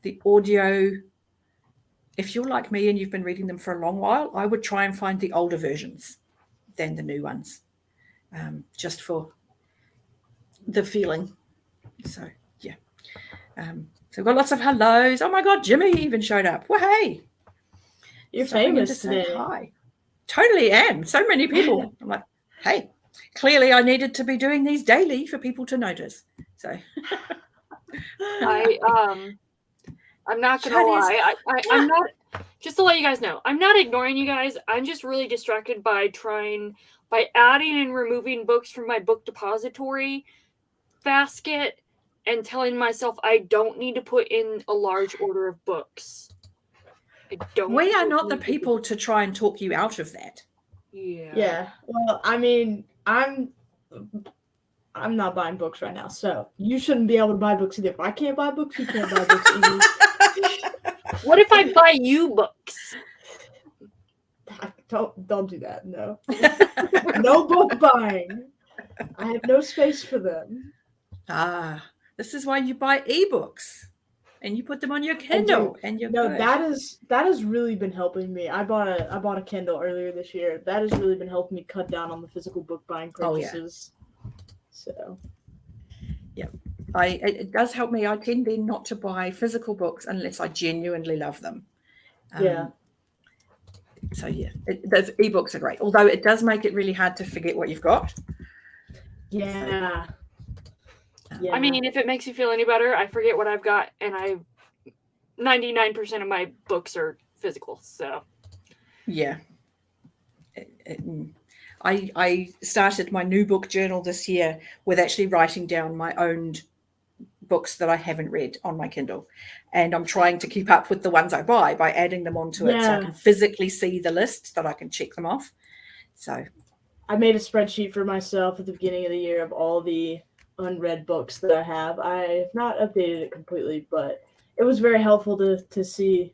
The audio, if you're like me and you've been reading them for a long while, I would try and find the older versions than the new ones, just for the feeling. So, yeah. So we've got lots of hellos. Oh, my God, Jimmy even showed up. Well, hey. You're Stopping in famous to say today. hi. Totally am. So many people. I'm like, hey, clearly I needed to be doing these daily for people to notice. So I'm not gonna lie. I'm not. Just to let you guys know, I'm not ignoring you guys. I'm just really distracted by adding and removing books from my book depository basket and telling myself I don't need to put in a large order of books. I don't. We are not the people to try and talk you out of that. Yeah. Well, I mean, I'm not buying books right now, so you shouldn't be able to buy books either. If I can't buy books, you can't buy books either. What if I buy you books? Don't do that. No. No book buying. I have no space for them. This is why you buy ebooks and you put them on your Kindle and you're good. that has really been helping me. I bought a Kindle earlier this year. That has really been helping me cut down on the physical book buying purchases. So yeah. It does help me. I tend then not to buy physical books unless I genuinely love them. Yeah. So yeah, those ebooks are great. Although it does make it really hard to forget what you've got. Yeah. I mean, if it makes you feel any better, I forget what I've got, and 99% of my books are physical. So yeah. I started my new book journal this year with actually writing down my own books that I haven't read on my Kindle, and I'm trying to keep up with the ones I buy by adding them onto it so I can physically see the list, that I can check them off. So I made a spreadsheet for myself at the beginning of the year of all the unread books that I have. I have not updated it completely, but it was very helpful to see.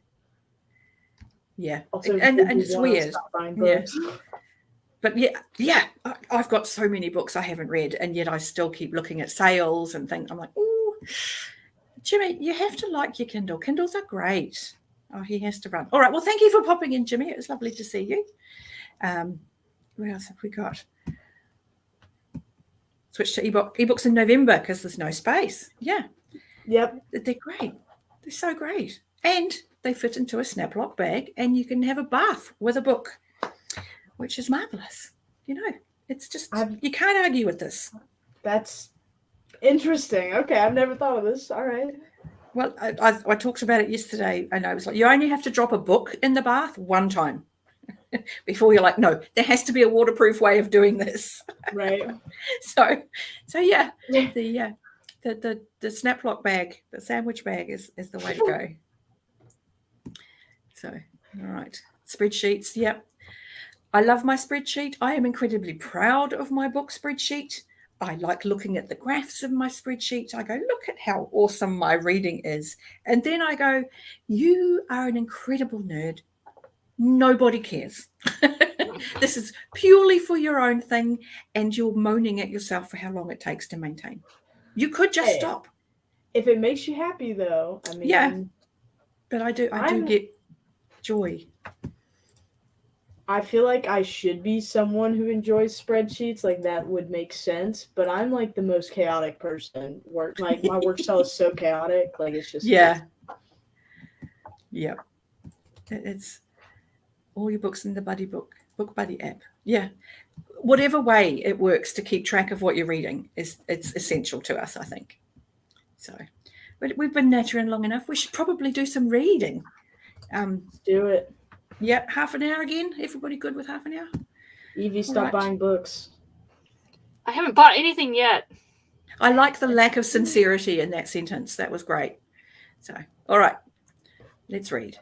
Yeah, also, and it's weird. Yeah. But yeah, I've got so many books I haven't read, and yet I still keep looking at sales and things. I'm like, oh, Jimmy, you have to like your Kindle. Kindles are great. Oh, he has to run. All right. Well, thank you for popping in, Jimmy. It was lovely to see you. What else have we got? Switch to ebooks in November because there's no space. Yeah. Yep. They're great. They're so great. And they fit into a Snaplock bag, and you can have a bath with a book, which is marvelous. You know, it's just, you can't argue with this. That's interesting. Okay, I've never thought of this. All right. Well, I talked about it yesterday, and I was like, you only have to drop a book in the bath one time before you're like, no, there has to be a waterproof way of doing this. Right. So yeah, the Snaplock bag, the sandwich bag is the way to go. So, all right. Spreadsheets, yep. I love my spreadsheet. I am incredibly proud of my book spreadsheet. I like looking at the graphs of my spreadsheet. I go, look at how awesome my reading is. And then I go, you are an incredible nerd. Nobody cares. This is purely for your own thing, and you're moaning at yourself for how long it takes to maintain. You could just stop. if it makes you happy, though, I mean, Yeah. But I do I'm- get joy. I feel like I should be someone who enjoys spreadsheets. Like that would make sense. But I'm like the most chaotic person. Like my work style is so chaotic. Like it's just Yeah. Yeah. It's all your books in the Book Buddy app. Yeah. Whatever way it works to keep track of what you're reading it's essential to us, I think. So, but we've been nattering long enough. We should probably do some reading. Let's do it. Yeah, half an hour again. Everybody good with half an hour? Evie, stop right. buying books. I haven't bought anything yet. I like the lack of sincerity in that sentence. That was great. So, all right, let's read.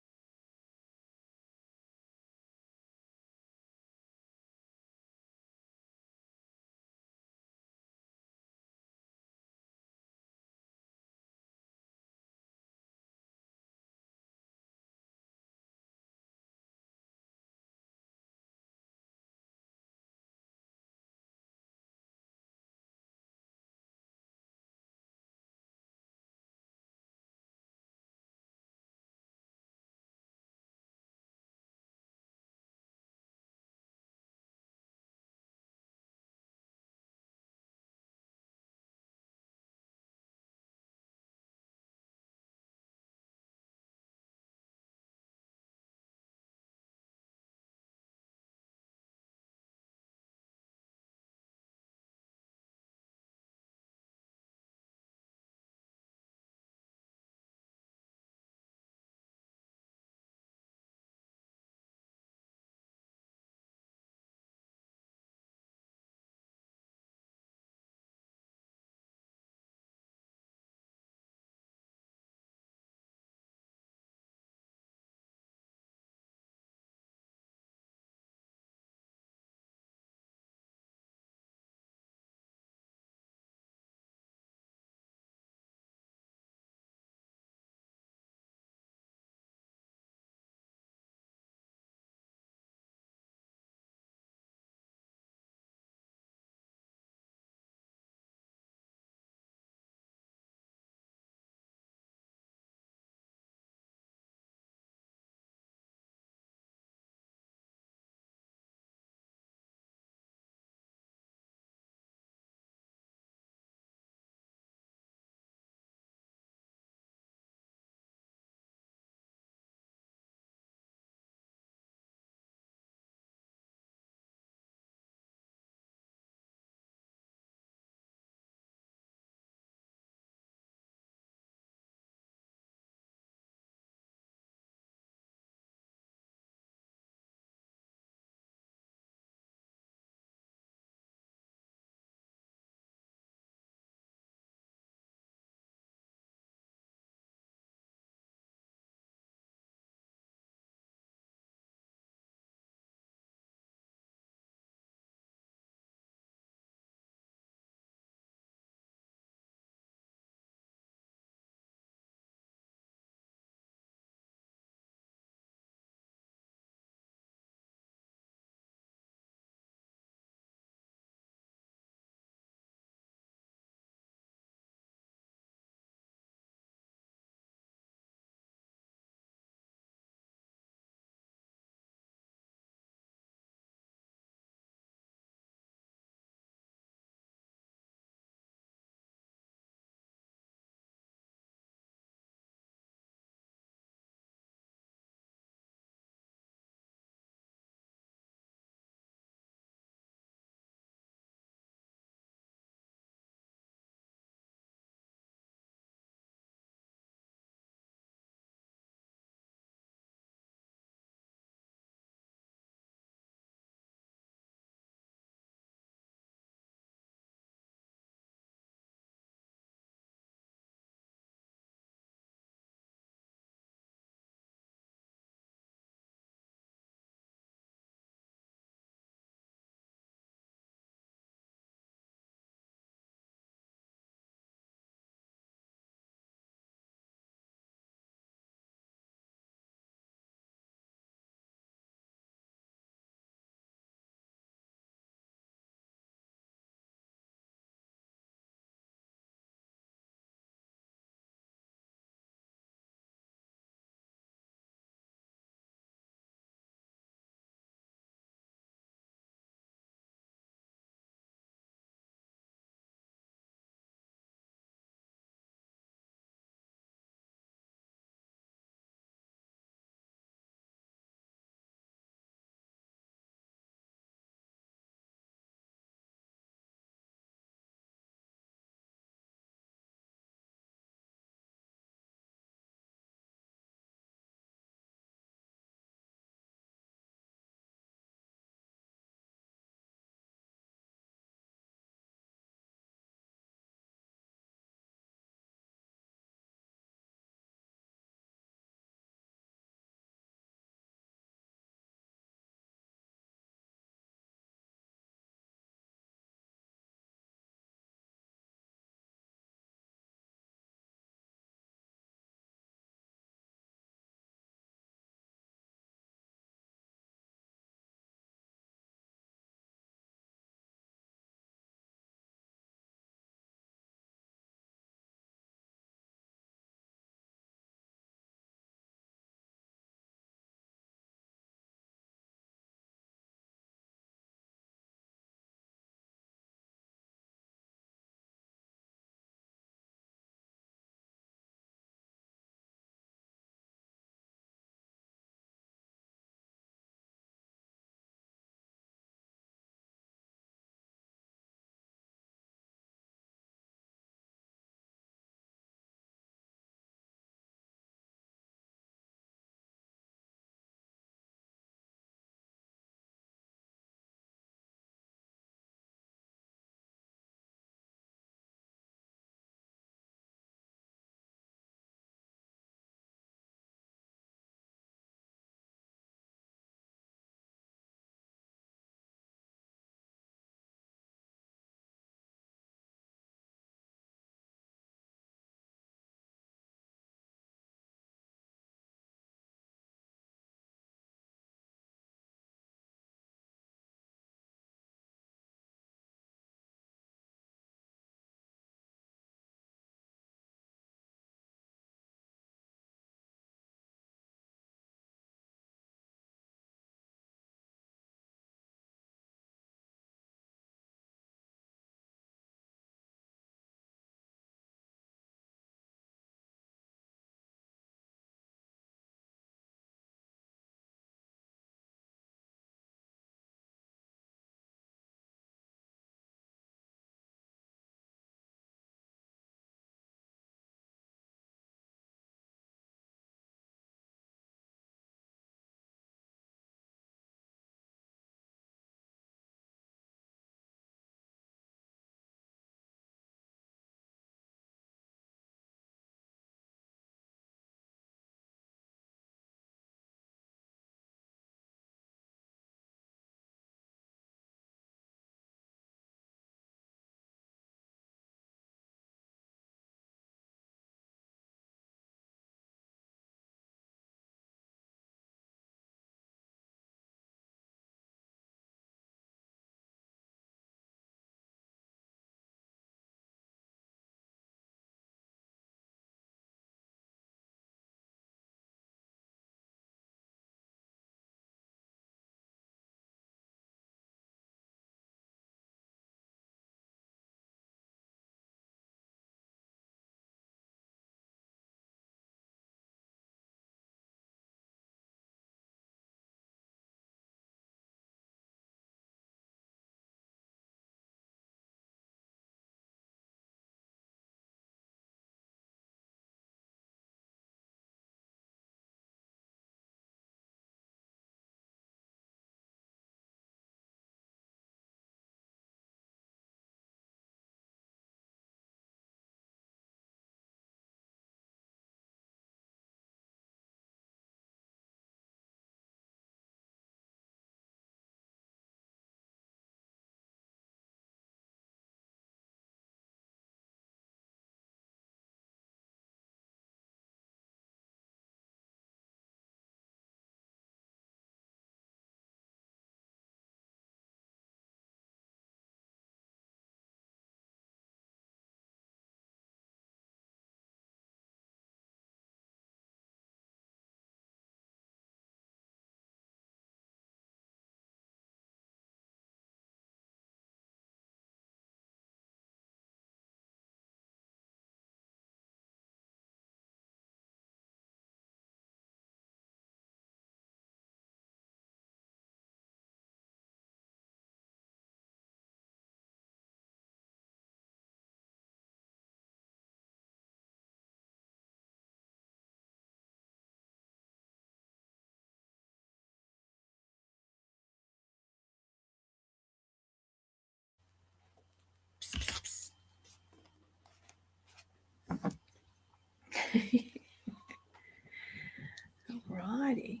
Alrighty.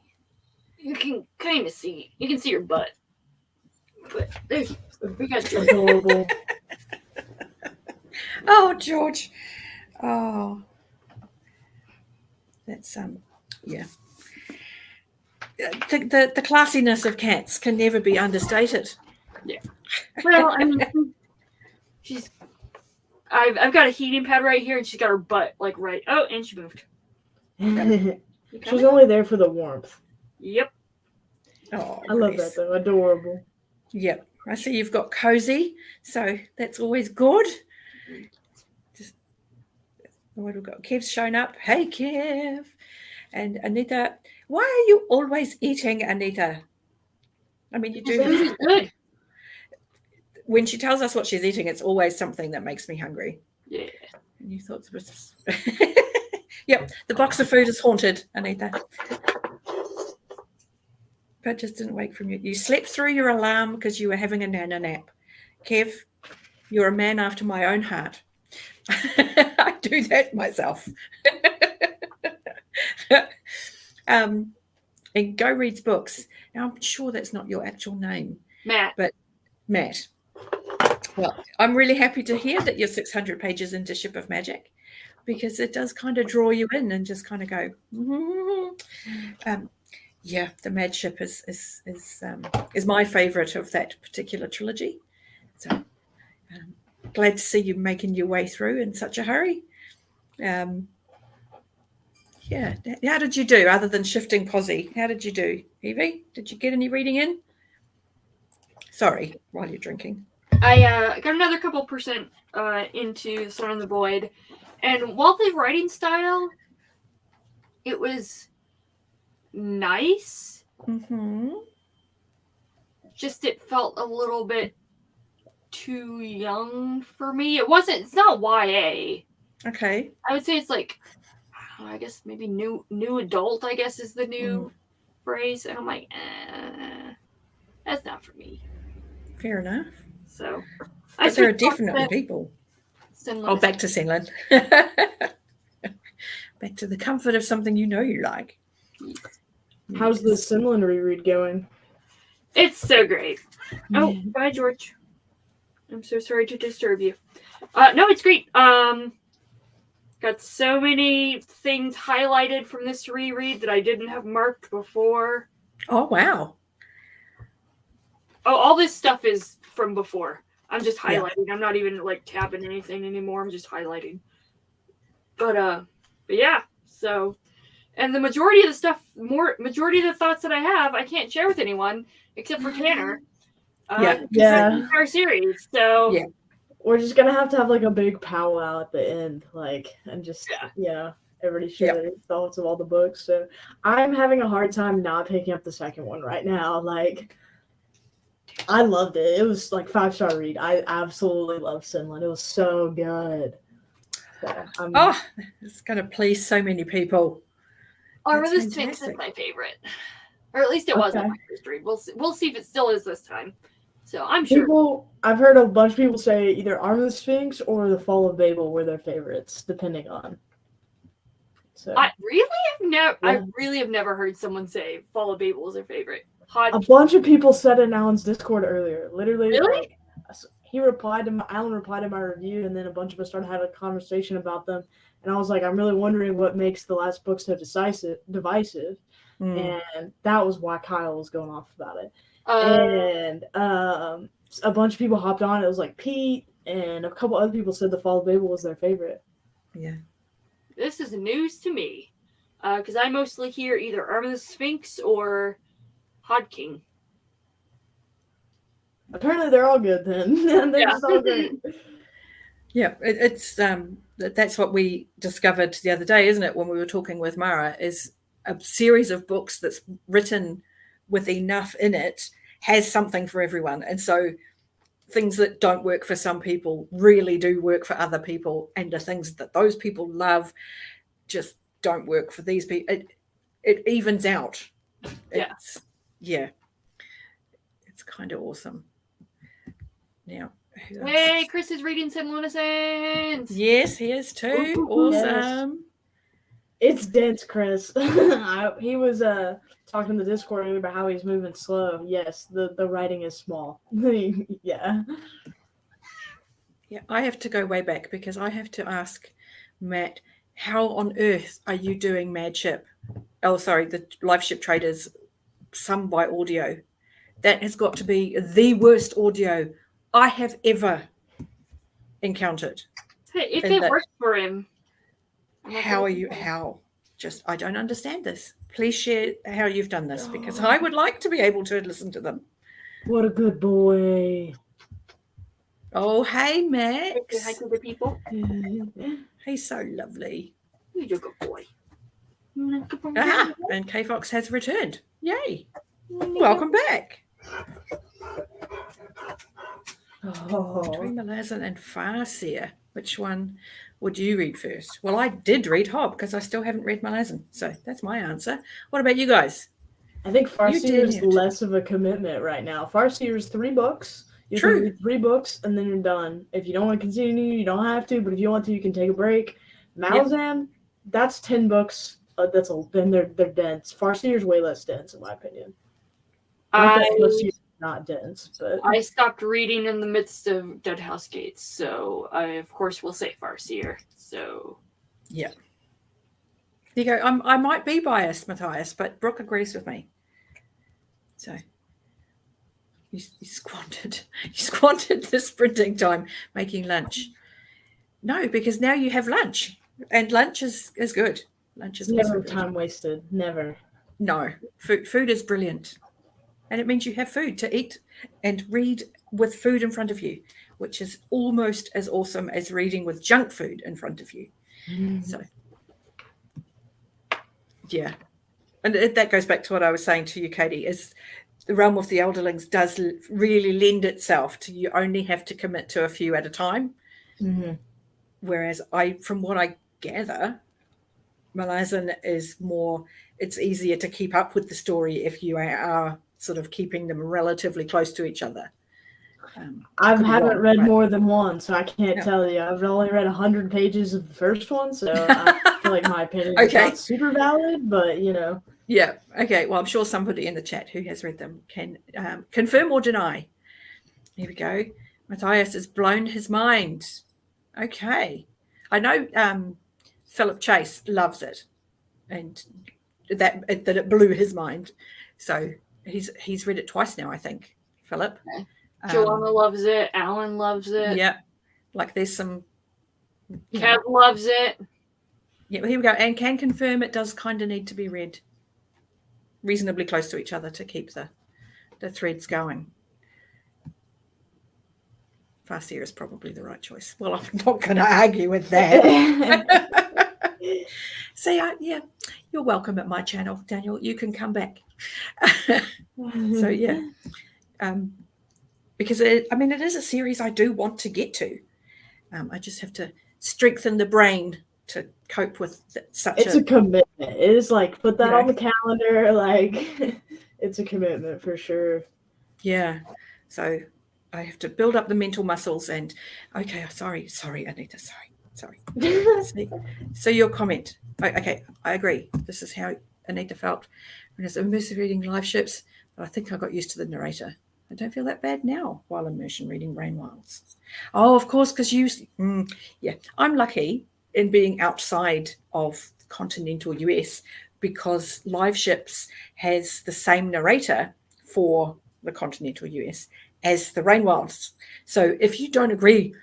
You can kind of see. You can see your butt. But there's we got your Adorable. Oh, George. Oh, that's yeah. The classiness of cats can never be understated. well, I mean, she's. I've got a heating pad right here, and she's got her butt like right. Oh, and she moved. You She's coming? only there for the warmth. Yep. Oh, I love bless. that though. Adorable. Yep. I see you've got cozy, so that's always good. Just what we've got. Kev's shown up. Hey, Kev. And Anita. Why are you always eating, Anita? I mean, you do have It's good. when she tells us what she's eating, it's always something that makes me hungry. Yeah. And you thought it was. Yep, the box of food is haunted, Anita. But just didn't wake from you. You slept through your alarm because you were having a nana nap. Kev, you're a man after my own heart. I do that myself. And Go reads books. Now, I'm sure that's not your actual name. Matt. Matt. Well, I'm really happy to hear that you're 600 pages into Ship of Magic, because it does kind of draw you in and just kind of go, yeah, the Mad Ship is my favourite of that particular trilogy. So glad to see you making your way through in such a hurry. Yeah, how did you do other than shifting posse? How did you do, Evie? Did you get any reading in? Sorry, while you're drinking. I got another couple percent into Son of the Void, and while the writing style, it was nice. Mm-hmm. Just it felt a little bit too young for me. It's not YA. Okay. I would say it's like, I guess maybe new adult, I guess is the new phrase. And I'm like, that's not for me. Fair enough. So But there are definitely people. Oh, back to Senlin. Back to the comfort of something you know you like. How's the Sinlin reread going? It's so great. Oh, bye, George. I'm so sorry to disturb you. No, it's great. Got so many things highlighted from this reread that I didn't have marked before. Oh, wow. Oh, all this stuff is from before. I'm just highlighting. Yeah. I'm not even like tapping anything anymore. I'm just highlighting. But yeah. So, and the majority of the stuff, majority of the thoughts that I have, I can't share with anyone except for Tanner. Yeah. Our series. So Yeah. We're just gonna have to have like a big powwow at the end, and just everybody share their thoughts of all the books. So I'm having a hard time not picking up the second one right now. Like, I loved it. It was like 5-star read. I absolutely loved Sinlin. It was so good. So, it's going to please so many people. Armor That's the Sphinx is fantastic. my favorite, or at least it was on Okay. my first read. We'll see if it still is this time. So I'm sure. I've heard a bunch of people say either Arm of the Sphinx or The Fall of Babel were their favorites, depending on. So I really have never heard someone say Fall of Babel is their favorite. a bunch of people said it in Alan's Discord earlier. Literally, Really? Alan replied to my review, and then a bunch of us started having a conversation about them. And I was like, I'm really wondering what makes the last book so divisive. And that was why Kyle was going off about it. And a bunch of people hopped on. It was like Pete and a couple other people said The Fall of Babel was their favorite. Yeah. This is news to me, because I mostly hear either Arm of the Sphinx or Hod King. Apparently, they're all good then. They're just all great. Yeah, it's that's what we discovered the other day, isn't it? When we were talking with Mara, is a series of books that's written with enough in it has something for everyone, and so things that don't work for some people really do work for other people, and the things that those people love just don't work for these people. It evens out. It's kind of awesome. Now, Hey, Chris is reading Sim Lunacense. yes, he is too. Ooh, Awesome. It's dense, Chris. He was talking to the Discord about how he's moving slow. Yes, the writing is small. Yeah. Yeah, I have to go way back because I have to ask Matt, how on earth are you doing Mad Ship? Oh, sorry, the Live Ship Traders, sung by audio. That has got to be the worst audio I have ever encountered. Hey, if And it that- works for him. How are you? How? Just, I don't understand this. Please share how you've done this because I would like to be able to listen to them. What a good boy. Oh, hey, Max. Say hi to the people. He's so lovely. You're a good boy. Ah, and K Fox has returned. Yay. Welcome back. Between Malazan and Farseer, which one would you read first? Well, I did read Hob because I still haven't read Malazan. So that's my answer. What about you guys? I think Farseer is did. less of a commitment right now. Farseer is 3 books. You True. can read 3 books and then you're done. If you don't want to continue, you don't have to. But if you want to, you can take a break. Malazan, that's 10 books. Then they're dense. Farseer is way less dense, in my opinion. Not that Farseer is not dense, but I stopped reading in the midst of Dead House Gates, so I of course will say Farseer. So Yeah. You go, I might be biased, Matthias, but Brooke agrees with me. So you squandered the sprinting time making lunch. No, because now you have lunch, and lunch is good. Lunch is also never good. time wasted. Never. No, food is brilliant, and it means you have food to eat and read with food in front of you, which is almost as awesome as reading with junk food in front of you. So, yeah, and that goes back to what I was saying to you, Katie, is the realm of the elderlings does really lend itself to you only have to commit to a few at a time. Mm-hmm. Whereas from what I gather, Malazan is more, it's easier to keep up with the story if you are sort of keeping them relatively close to each other. I could be haven't wrong, read but- more than one, so I can't Yeah. tell you. I've only read 100 pages of the first one, so I feel like my opinion is Okay. not super valid, but you know. Yeah. Okay. Well, I'm sure somebody in the chat who has read them can confirm or deny. Here we go. Matthias has blown his mind. Okay. I know Philip Chase loves it, and that it blew his mind. So he's read it twice now, I think. Philip. Okay. Joanna loves it. Alan loves it. Yeah. Like there's some. Kev loves it. Yeah. Here we go. And can confirm it does kind of need to be read reasonably close to each other to keep the threads going. Farseer is probably the right choice. Well, I'm not going to argue with that. See, yeah, you're welcome at my channel, Daniel. You can come back. So yeah, because it is a series I do want to get to. I just have to strengthen the brain to cope with such It's a commitment. It is like put that You know. on the calendar. Like it's a commitment for sure. Yeah. So I have to build up the mental muscles and okay, sorry, Anita, sorry. See? So your comment. Okay, I agree. This is how Anita felt when I was immersive reading live ships, but I think I got used to the narrator. I don't feel that bad now while immersion reading Rain Wilds. Oh, of course, because I'm lucky in being outside of the continental US because Live Ships has the same narrator for the continental US as the Rain Wilds. So if you don't agree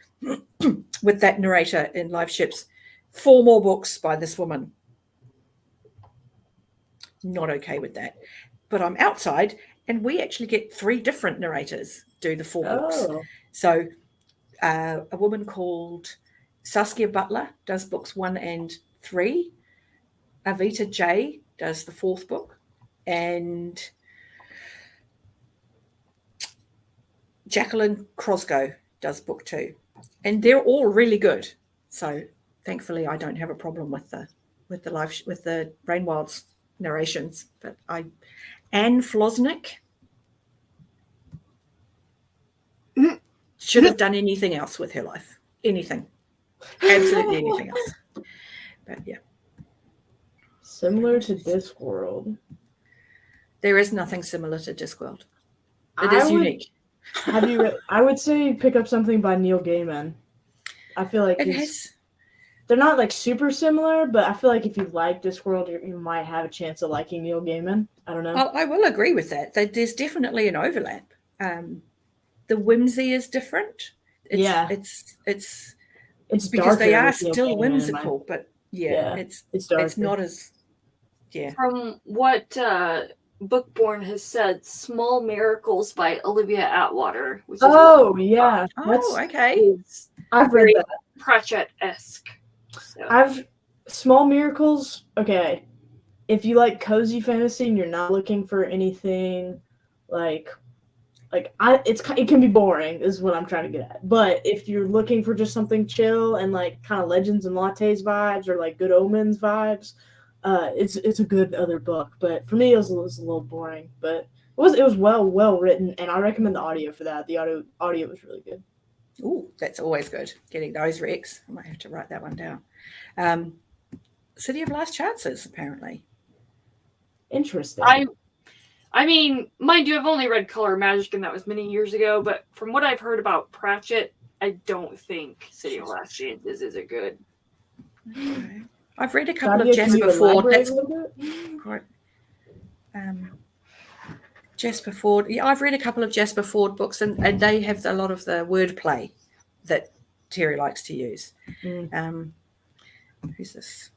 with that narrator in Live Ships, 4 more books by this woman. Not okay with that. But I'm outside and we actually get 3 different narrators do the 4 books. Oh. So a woman called Saskia Butler does books 1 and 3. Avita J does the 4th book. And Jacqueline Crosgo does book 2. And they're all really good. So thankfully I don't have a problem with the Rain Wilds narrations. But Anne Flosnick should have done anything else with her life. Anything. Absolutely anything else. But yeah. Similar to Discworld. There is nothing similar to Discworld. It I is would- unique. Have you read? I would say pick up something by Neil Gaiman. I feel like It he's has. they're not like super similar, but I feel like if you like Discworld, you might have a chance of liking Neil Gaiman. I don't know. I will agree with that. There's definitely an overlap. The whimsy is different. Yeah. It's It's because they darker are with Neil still Gaiman, whimsical, but Yeah, it's darker. not as From what Bookborn has said, Small Miracles by Olivia Atwater, which is Oh yeah, that's Oh, okay. is I've read very that. Pratchett-esque. So. I've Small Miracles. Okay, if you like cozy fantasy and you're not looking for anything like it can be boring is what I'm trying to get at. But if you're looking for just something chill and like kind of Legends and Lattes vibes or like Good Omens vibes, it's a good other book. But for me, it was a little boring. But it was well written, and I recommend the audio for that. The audio was really good. Ooh, that's always good. Getting those recs. I might have to write that one down. City of Last Chances, apparently. Interesting. I mean, mind you, I've only read Color Magic, and that was many years ago. But from what I've heard about Pratchett, I don't think City of Last Chances is a good. Okay. I've read a couple Nadia, of can Jasper you Ford. elaborate That's a little bit? quite. Jasper Ford. Yeah, I've read a couple of Jasper Ford books, and they have a lot of the wordplay that Terry likes to use. Who's this?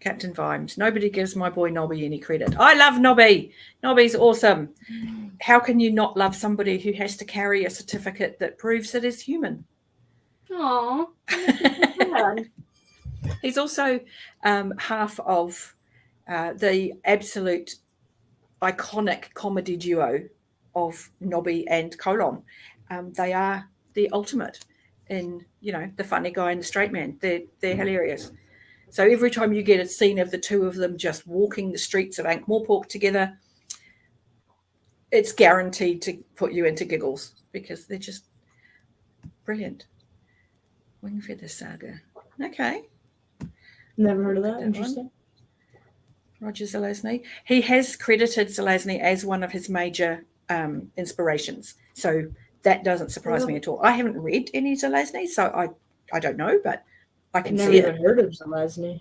Captain Vimes. Nobody gives my boy Nobby any credit. I love Nobby. Nobby's awesome. How can you not love somebody who has to carry a certificate that proves that he's human? Aww. He's also half of the absolute iconic comedy duo of Nobby and Colon. They are the ultimate in, the funny guy and the straight man. They're hilarious. So every time you get a scene of the two of them just walking the streets of Ankh-Morpork together, it's guaranteed to put you into giggles because they're just brilliant. Wingfeather Saga. Okay. Never heard of Look at that. that Interesting. Roger Zelazny. He has credited Zelazny as one of his major inspirations. So that doesn't surprise me at all. I haven't read any Zelazny, so I don't know, but I can Never see even it. heard of Zelazny.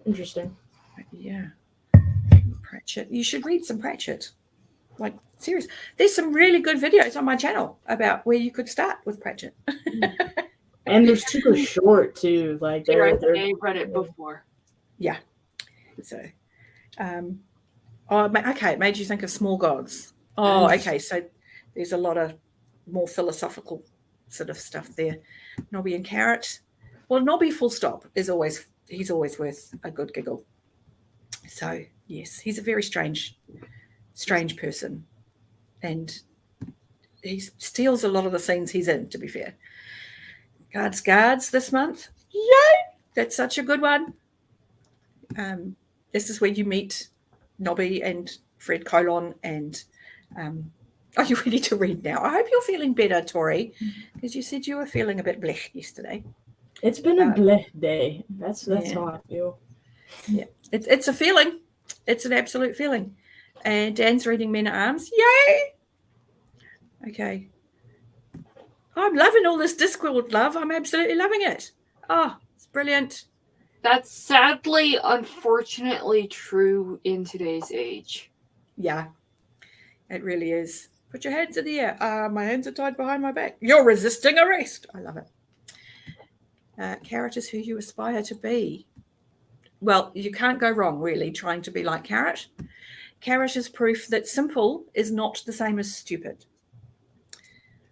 Interesting. Yeah. Pratchett. You should read some Pratchett. Like, serious. There's some really good videos on my channel about where you could start with Pratchett. And they're super short too. Like they're I've read it before. Yeah. So, okay, it made you think of Small Gods. Oh, okay. So there's a lot of more philosophical sort of stuff there. Nobby and Carrot. Well, Nobby full stop he's always worth a good giggle. So yes, he's a very strange person. And he steals a lot of the scenes he's in, to be fair. Guards this month. Yay! That's such a good one. This is where you meet Nobby and Fred Colon and are you ready to read now? I hope you're feeling better, Tori, because you said you were feeling a bit blech yesterday. It's been a blech day. That's how I feel. Yeah, it's a feeling. It's an absolute feeling. And Dan's reading Men at Arms. Yay! Okay. I'm loving all this Discworld love. I'm absolutely loving it. Oh, it's brilliant. That's sadly, unfortunately true in today's age. Yeah, it really is. Put your hands in the air. My hands are tied behind my back. You're resisting arrest. I love it. Carrot is who you aspire to be. Well, you can't go wrong, really, trying to be like Carrot. Carrot is proof that simple is not the same as stupid.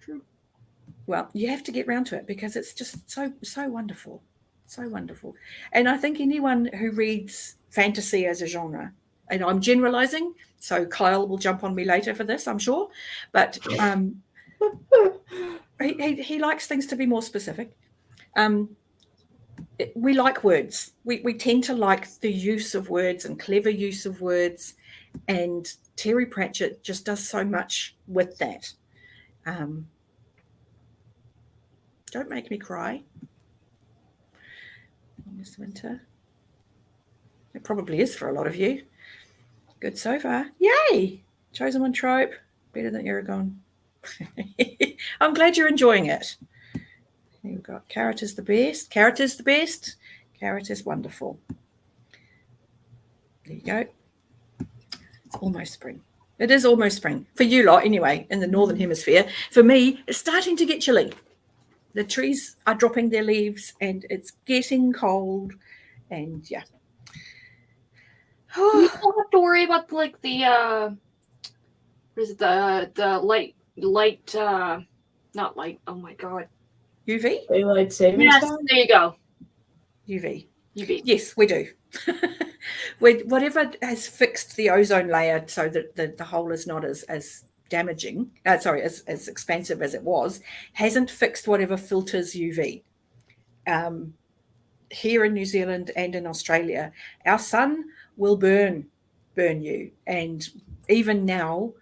True. Well, you have to get round to it because it's just so wonderful. So wonderful. And I think anyone who reads fantasy as a genre, and I'm generalizing, so Kyle will jump on me later for this, I'm sure, but he likes things to be more specific. We like words. We tend to like the use of words and clever use of words, and Terry Pratchett just does so much with that. Don't make me cry. Miss Winter. It probably is for a lot of you. Good so far. Yay! Chosen One trope. Better than Aragon. I'm glad you're enjoying it. You've got Carrot is the best. Carrot is the best. Carrot is wonderful. There you go. It's almost spring. It is almost spring. For you lot, anyway, in the Northern Hemisphere. For me, it's starting to get chilly. The trees are dropping their leaves and it's getting cold. And yeah. You don't have to worry about like the what is it, the light not light, oh my god. UV? Daylight savings Yes, time? there you go. UV. UV. Yes, we do. Whatever has fixed the ozone layer so that the hole is not as damaging, as expansive as it was, hasn't fixed whatever filters UV. Here in New Zealand and in Australia, our sun will burn you. And even now,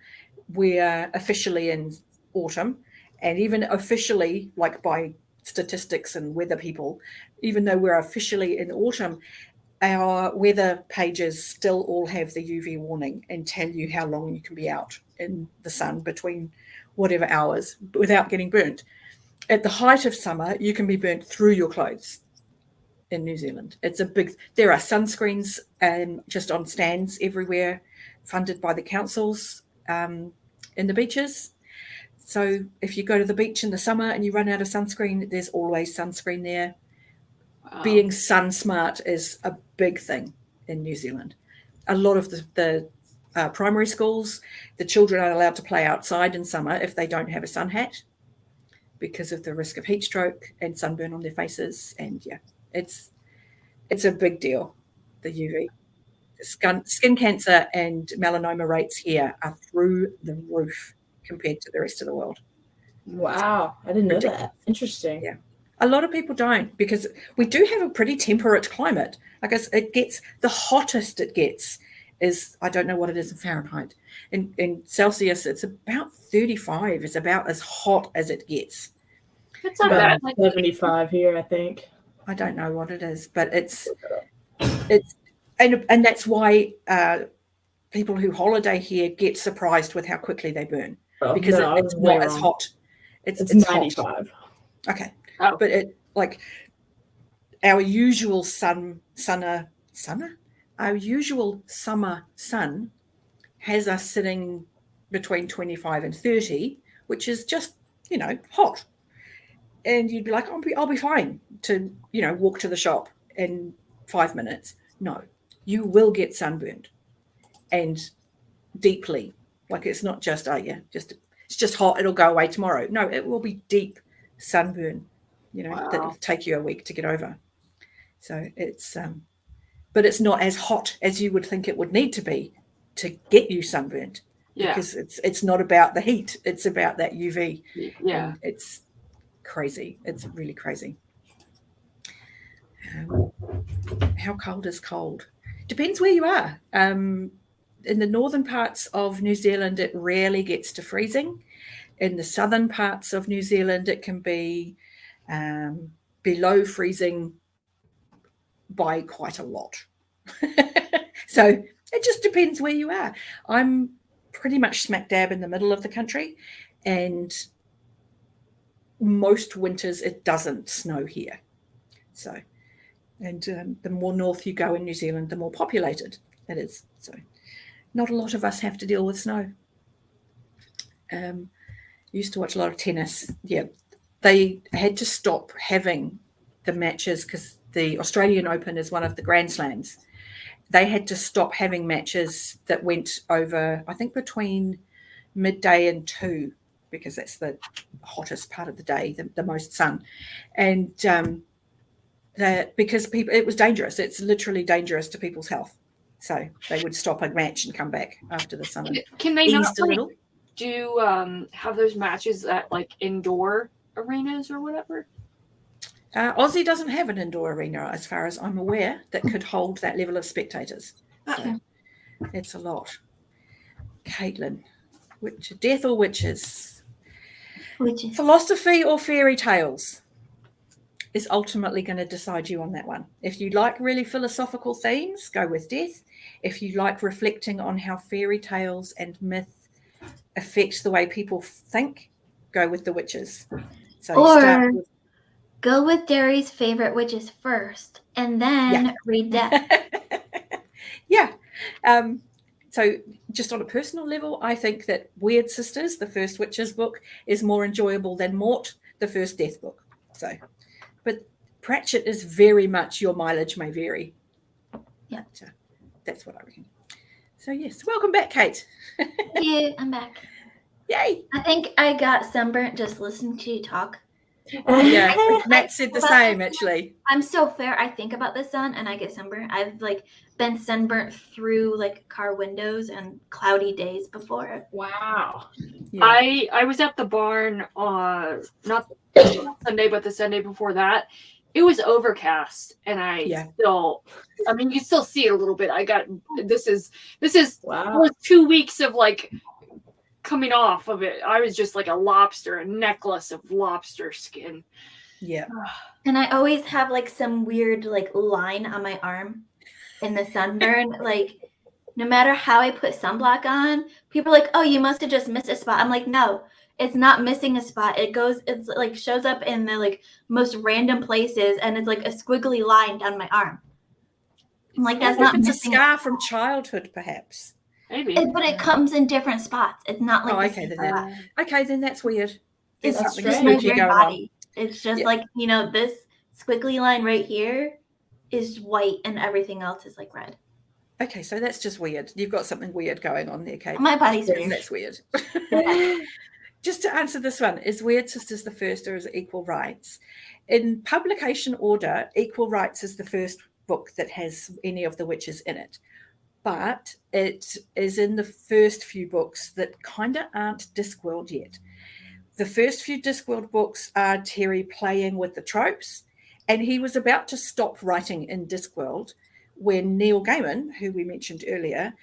we're officially in autumn, and even officially, like by statistics and weather people, even though we're officially in autumn, our weather pages still all have the UV warning and tell you how long you can be out in the sun between whatever hours without getting burnt. At the height of summer, you can be burnt through your clothes in New Zealand. There are sunscreens just on stands everywhere, funded by the councils in the beaches. So if you go to the beach in the summer and you run out of sunscreen, there's always sunscreen there. Wow. Being sun smart is a big thing in New Zealand. A lot of the primary schools, the children are allowed to play outside in summer if they don't have a sun hat because of the risk of heat stroke and sunburn on their faces. And yeah, it's a big deal, the UV. Skin cancer and melanoma rates here are through the roof compared to the rest of the world. Wow, I didn't know that. Interesting. Yeah. A lot of people don't, because we do have a pretty temperate climate. Like it gets, the hottest it gets is, I don't know what it is in Fahrenheit. In Celsius, it's about 35. It's about as hot as it gets. That's not About bad. 75 here, I think. I don't know what it is, but it's and that's why people who holiday here get surprised with how quickly they burn, because no, it's not as hot. It's 95. hot. Okay. Oh. But it, like, our usual our usual summer sun has us sitting between 25 and 30, which is just, hot. And you'd be like, I'll be fine to, walk to the shop in 5 minutes. No, you will get sunburned, and deeply. Like, it's not just, it's just hot, it'll go away tomorrow. No, it will be deep sunburn. Wow. That'll take you a week to get over. So it's, but it's not as hot as you would think it would need to be to get you sunburned. Yeah. Because it's not about the heat, it's about that UV. Yeah. And it's crazy. It's really crazy. How cold is cold? Depends where you are. In the northern parts of New Zealand, it rarely gets to freezing. In the southern parts of New Zealand, it can be below freezing by quite a lot. So it just depends where you are. I'm pretty much smack dab in the middle of the country, and most winters it doesn't snow here. So, and the more north you go in New Zealand, the more populated it is. So not a lot of us have to deal with snow. Used to watch a lot of tennis. Yeah, they had to stop having the matches because the Australian Open is one of the Grand Slams. They had to stop having matches that went over, I think, between midday and 2, because that's the hottest part of the day, the most sun. And because it was dangerous. It's literally dangerous to people's health. So they would stop a match and come back after the sun Can they not eased a little. do have those matches at like indoor arenas or whatever? Aussie doesn't have an indoor arena, as far as I'm aware, that could hold that level of spectators. So it's a lot. Caitlin, death or witches? Witches. Philosophy or fairy tales? is ultimately going to decide you on that one. If you like really philosophical themes, go with Death. If you like reflecting on how fairy tales and myth affect the way people think, go with The Witches. So you start Or with, go with Derry's favorite witches first, and then read Death. yeah. So just on a personal level, I think that Weird Sisters, the first Witches book, is more enjoyable than Mort, the first Death book. So, but Pratchett is very much, your mileage may vary. Yeah. But, that's what I reckon. So yes, welcome back, Kate. Yeah, I'm back. Yay. I think I got sunburnt just listening to you talk. Yeah, Matt said the same, actually. I'm so fair. I think about the sun and I get sunburnt. I've like been sunburnt through like car windows and cloudy days before. Wow. Yeah. I was at the barn not Sunday, but the Sunday before that. It was overcast, and I mean, you still see it a little bit. I got this is Wow. 2 weeks of like coming off of it. I was just like a lobster, a necklace of lobster skin. Yeah. And I always have like some weird like line on my arm in the sunburn. Like no matter how I put sunblock on, people are like, "Oh, you must have just missed a spot." I'm like, "No, it's not missing a spot. It's like shows up in the like most random places, and it's like a squiggly line down my arm." I'm like, "That's not If it's a missing." scar from childhood, perhaps. Maybe. But it comes in different spots. It's not like Oh, the okay, same then spot. Okay, then that's weird. There's It's something just my spooky weird going body. It's just Yeah. like, you know, this squiggly line right here is white and everything else is like red. on. Okay, so that's just weird. You've got something weird going on there, Kate. My body's Yes, weird. that's weird. Yeah. Just to answer this one, is Weird Sisters the first or is it Equal Rights? In publication order, Equal Rights is the first book that has any of the witches in it. But it is in the first few books that kind of aren't Discworld yet. The first few Discworld books are Terry playing with the tropes, and he was about to stop writing in Discworld when Neil Gaiman, who we mentioned earlier,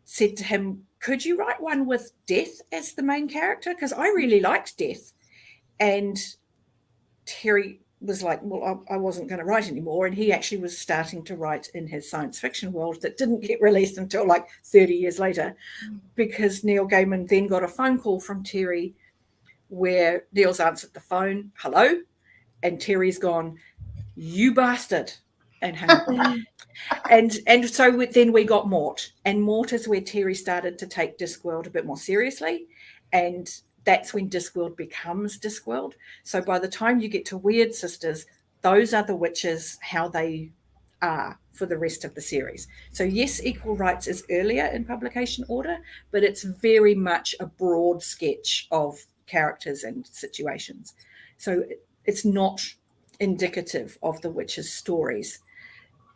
said to him, "Could you write one with Death as the main character? Because I really liked Death." And Terry was like, "Well, I wasn't going to write anymore." And he actually was starting to write in his science fiction world that didn't get released until like 30 years later, because Neil Gaiman then got a phone call from Terry where Neil's answered the phone, "Hello," and Terry's gone, "You bastard," and hung up on him. And so then we got Mort, and Mort is where Terry started to take Discworld a bit more seriously, and that's when Discworld becomes Discworld. So by the time you get to Weird Sisters, those are the witches, how they are for the rest of the series. So yes, Equal Rights is earlier in publication order, but it's very much a broad sketch of characters and situations. So it's not indicative of the witches' stories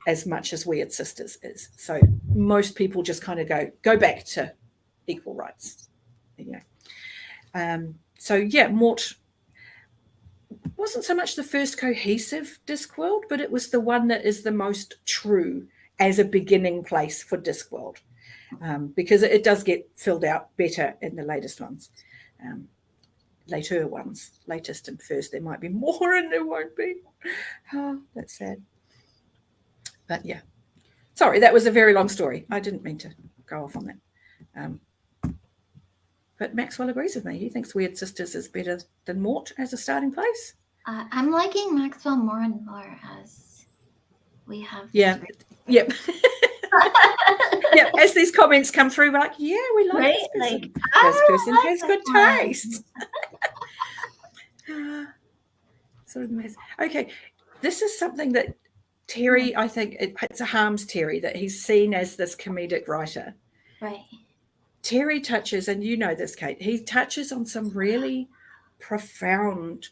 as much as Weird Sisters is. So most people just kind of go back to Equal Rights. So yeah, Mort wasn't so much the first cohesive Discworld, but it was the one that is the most true as a beginning place for Discworld, because it does get filled out better in the latest ones. Later ones, latest and first, there might be more and there won't be. Oh, that's sad. But yeah, sorry, that was a very long story. I didn't mean to go off on that. But Maxwell agrees with me. He thinks Weird Sisters is better than Mort as a starting place. I'm liking Maxwell more and more as we have. Yeah. Yep. Yeah. As these comments come through, we're like, yeah, we like Right? this person. Like, This person like has that good one. taste. Sort of mess. Okay. This is something that Terry, I think it harms Terry that he's seen as this comedic writer. Right. Terry touches, and you know this, Kate, he touches on some really profound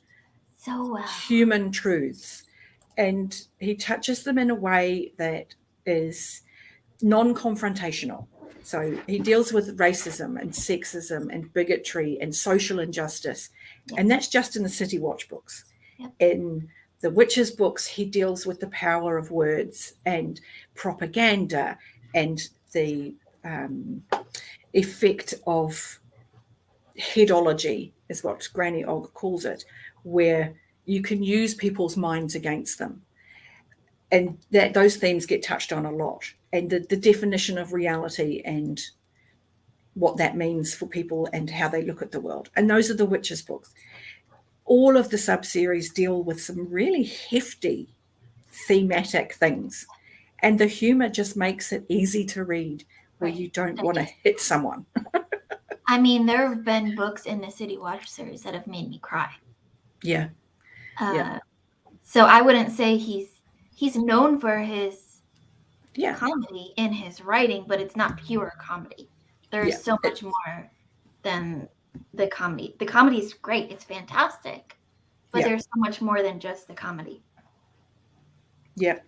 So well. human truths, and he touches them in a way that is non-confrontational. So he deals with racism and sexism and bigotry and social injustice, and that's just in the City Watch books. Yep. In the Witches books, he deals with the power of words and propaganda and the effect of headology, is what Granny Og calls it, where you can use people's minds against them. And that those themes get touched on a lot. And the definition of reality and what that means for people and how they look at the world. And those are the Witches books. All of the sub-series deal with some really hefty thematic things. And the humor just makes it easy to read where you don't want to hit someone. I mean, there have been books in the City Watch series that have made me cry. Yeah. So I wouldn't say he's known for his Yeah. comedy in his writing, but it's not pure comedy. There's so much more than the comedy. The comedy is great. It's fantastic. But there's so much more than just the comedy. Yeah.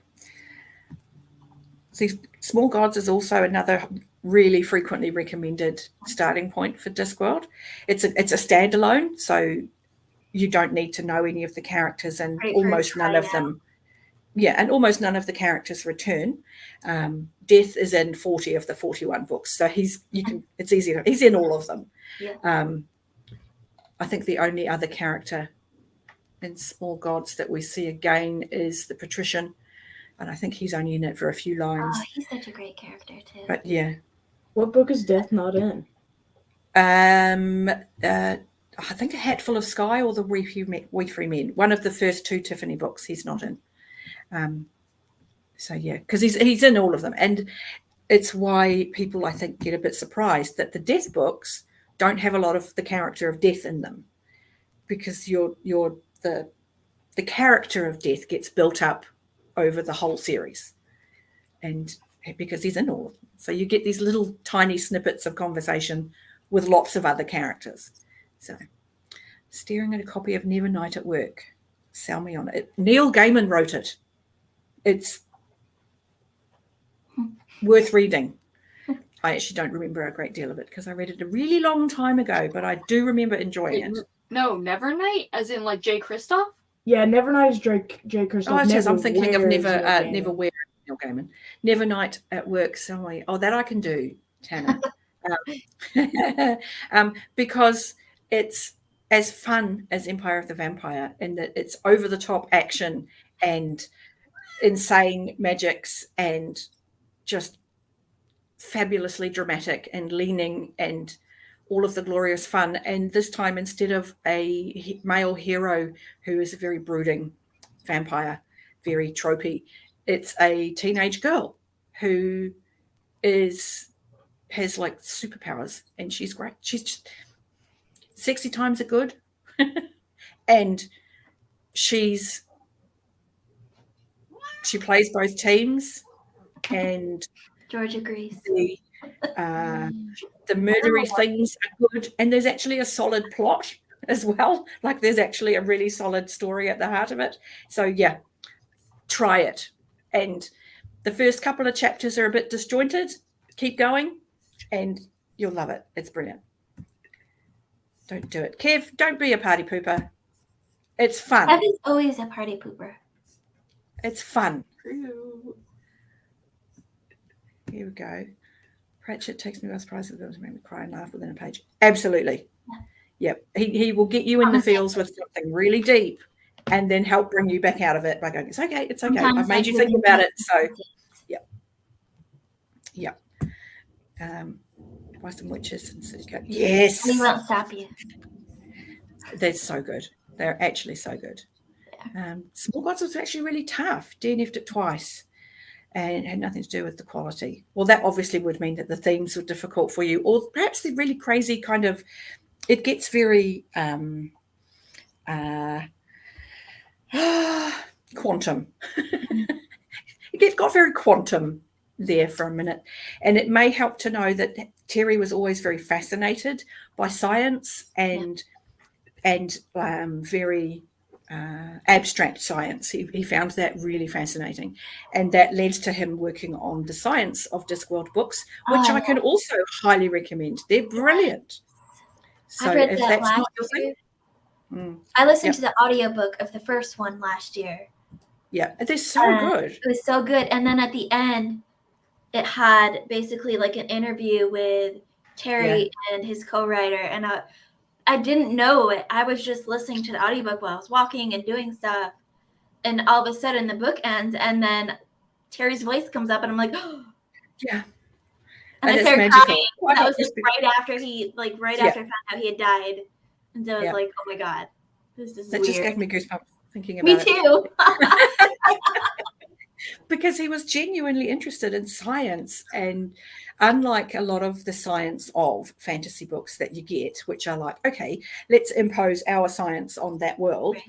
See, Small Gods is also another really frequently recommended starting point for Discworld. It's a standalone, so you don't need to know any of the characters, and almost none of them. Yeah, and almost none of the characters return. Death is in 40 of the 41 books, so it's easy. He's in all of them. Yeah. I think the only other character in Small Gods that we see again is the Patrician, and I think he's only in it for a few lines. Oh, he's such a great character too. But yeah. What book is Death not in? I think A Hatful of Sky or The We Free Men. One of the first two Tiffany books he's not in. So yeah, because he's in all of them, and it's why people, I think, get a bit surprised that the Death books don't have a lot of the character of Death in them, because the character of Death gets built up over the whole series, and because he's in all of them, so you get these little tiny snippets of conversation with lots of other characters. So, staring at a copy of Nevernight at Work. Sell me on it. Neil Gaiman wrote it. It's worth reading. I actually don't remember a great deal of it because I read it a really long time ago, but I do remember enjoying it. No, Nevernight, as in like Jay Kristoff? Yeah, Nevernight is Jay Kristoff. Oh, it is. I'm thinking of Never Never Wear Neil Gaiman. Nevernight at Work. Sorry. Oh, that I can do, Tanner. Because it's as fun as Empire of the Vampire, in that it's over the top action and insane magics and just fabulously dramatic and leaning and all of the glorious fun. And this time, instead of a male hero who is a very brooding vampire, very tropey, it's a teenage girl who has like superpowers, and she's great. She's just 60 times a good. And she plays both teams, and George agrees. the murdery things are good, and there's actually a solid plot as well. Like there's actually a really solid story at the heart of it. So yeah, try it. And the first couple of chapters are a bit disjointed. Keep going and you'll love it. It's brilliant. Don't do it. Kev, don't be a party pooper. It's fun. Kev is always a party pooper. It's fun. Here we go. Pratchett takes me by surprise to make me cry and laugh within a page. Absolutely. Yep. He will get you in the feels with something really deep and then help bring you back out of it by going, it's okay. Sometimes I've made you think about it. So, yep. Buy some Witches and City Code. Yes. We won't stop you. They're so good. They're actually so good. Yeah. Small Gods was actually really tough. DNF'd it twice and had nothing to do with the quality. Well, that obviously would mean that the themes were difficult for you, or perhaps the really crazy kind of, it gets very quantum. It got very quantum there for a minute. And it may help to know that Terry was always very fascinated by science and very abstract science. He found that really fascinating, and that led to him working on the science of Discworld books, which I can also highly recommend. They're brilliant. So I read if that that's last not your year. thing, I listened to the audiobook of the first one last year. yeah, they're so good. It was so good. And then at the end, it had basically like an interview with Terry and his co-writer, and I didn't know it. I was just listening to the audiobook while I was walking and doing stuff. And all of a sudden the book ends and then Terry's voice comes up and I'm like, oh. Yeah. And I it's started magical. crying. Why That not was just like right after I found out he had died. And so I was Yeah. like, oh my God, this is That weird. just gave me goosebumps thinking about Me it. too. Because he was genuinely interested in science, and unlike a lot of the science of fantasy books that you get, which are like, okay, let's impose our science on that world, Right.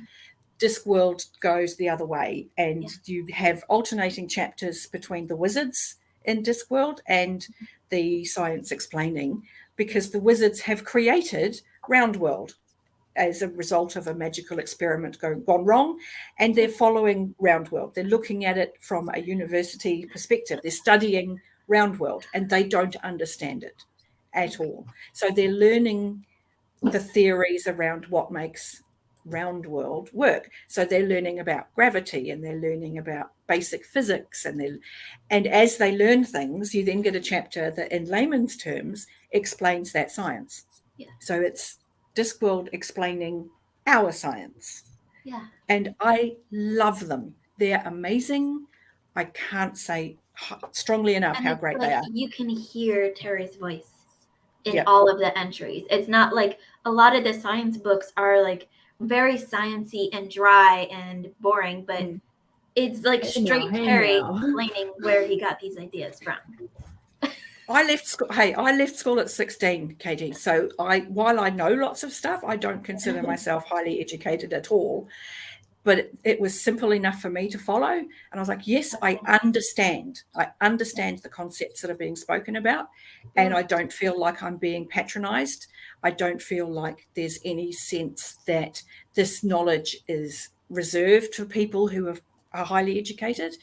Discworld goes the other way, and Yeah. you have alternating chapters between the wizards in Discworld and the science explaining, because the wizards have created Roundworld as a result of a magical experiment gone wrong, and they're following Roundworld. They're looking at it from a university perspective. They're studying Roundworld, and they don't understand it at all. So they're learning the theories around what makes Roundworld work. So they're learning about gravity, and they're learning about basic physics, and as they learn things, you then get a chapter that, in layman's terms, explains that science. Yeah. So it's Discworld explaining our science. Yeah. And I love them. They're amazing. I can't say strongly enough And how it's great like they are. you can hear Terry's voice in Yeah. all of the entries. It's not like a lot of the science books are like very sciencey and dry and boring, but it's like straight Terry explaining where he got these ideas from. I left school at 16, Katie. So while I know lots of stuff, I don't consider myself highly educated at all. But it was simple enough for me to follow. And I was like, yes, I understand. I understand the concepts that are being spoken about. And I don't feel like I'm being patronized. I don't feel like there's any sense that this knowledge is reserved for people who are highly educated.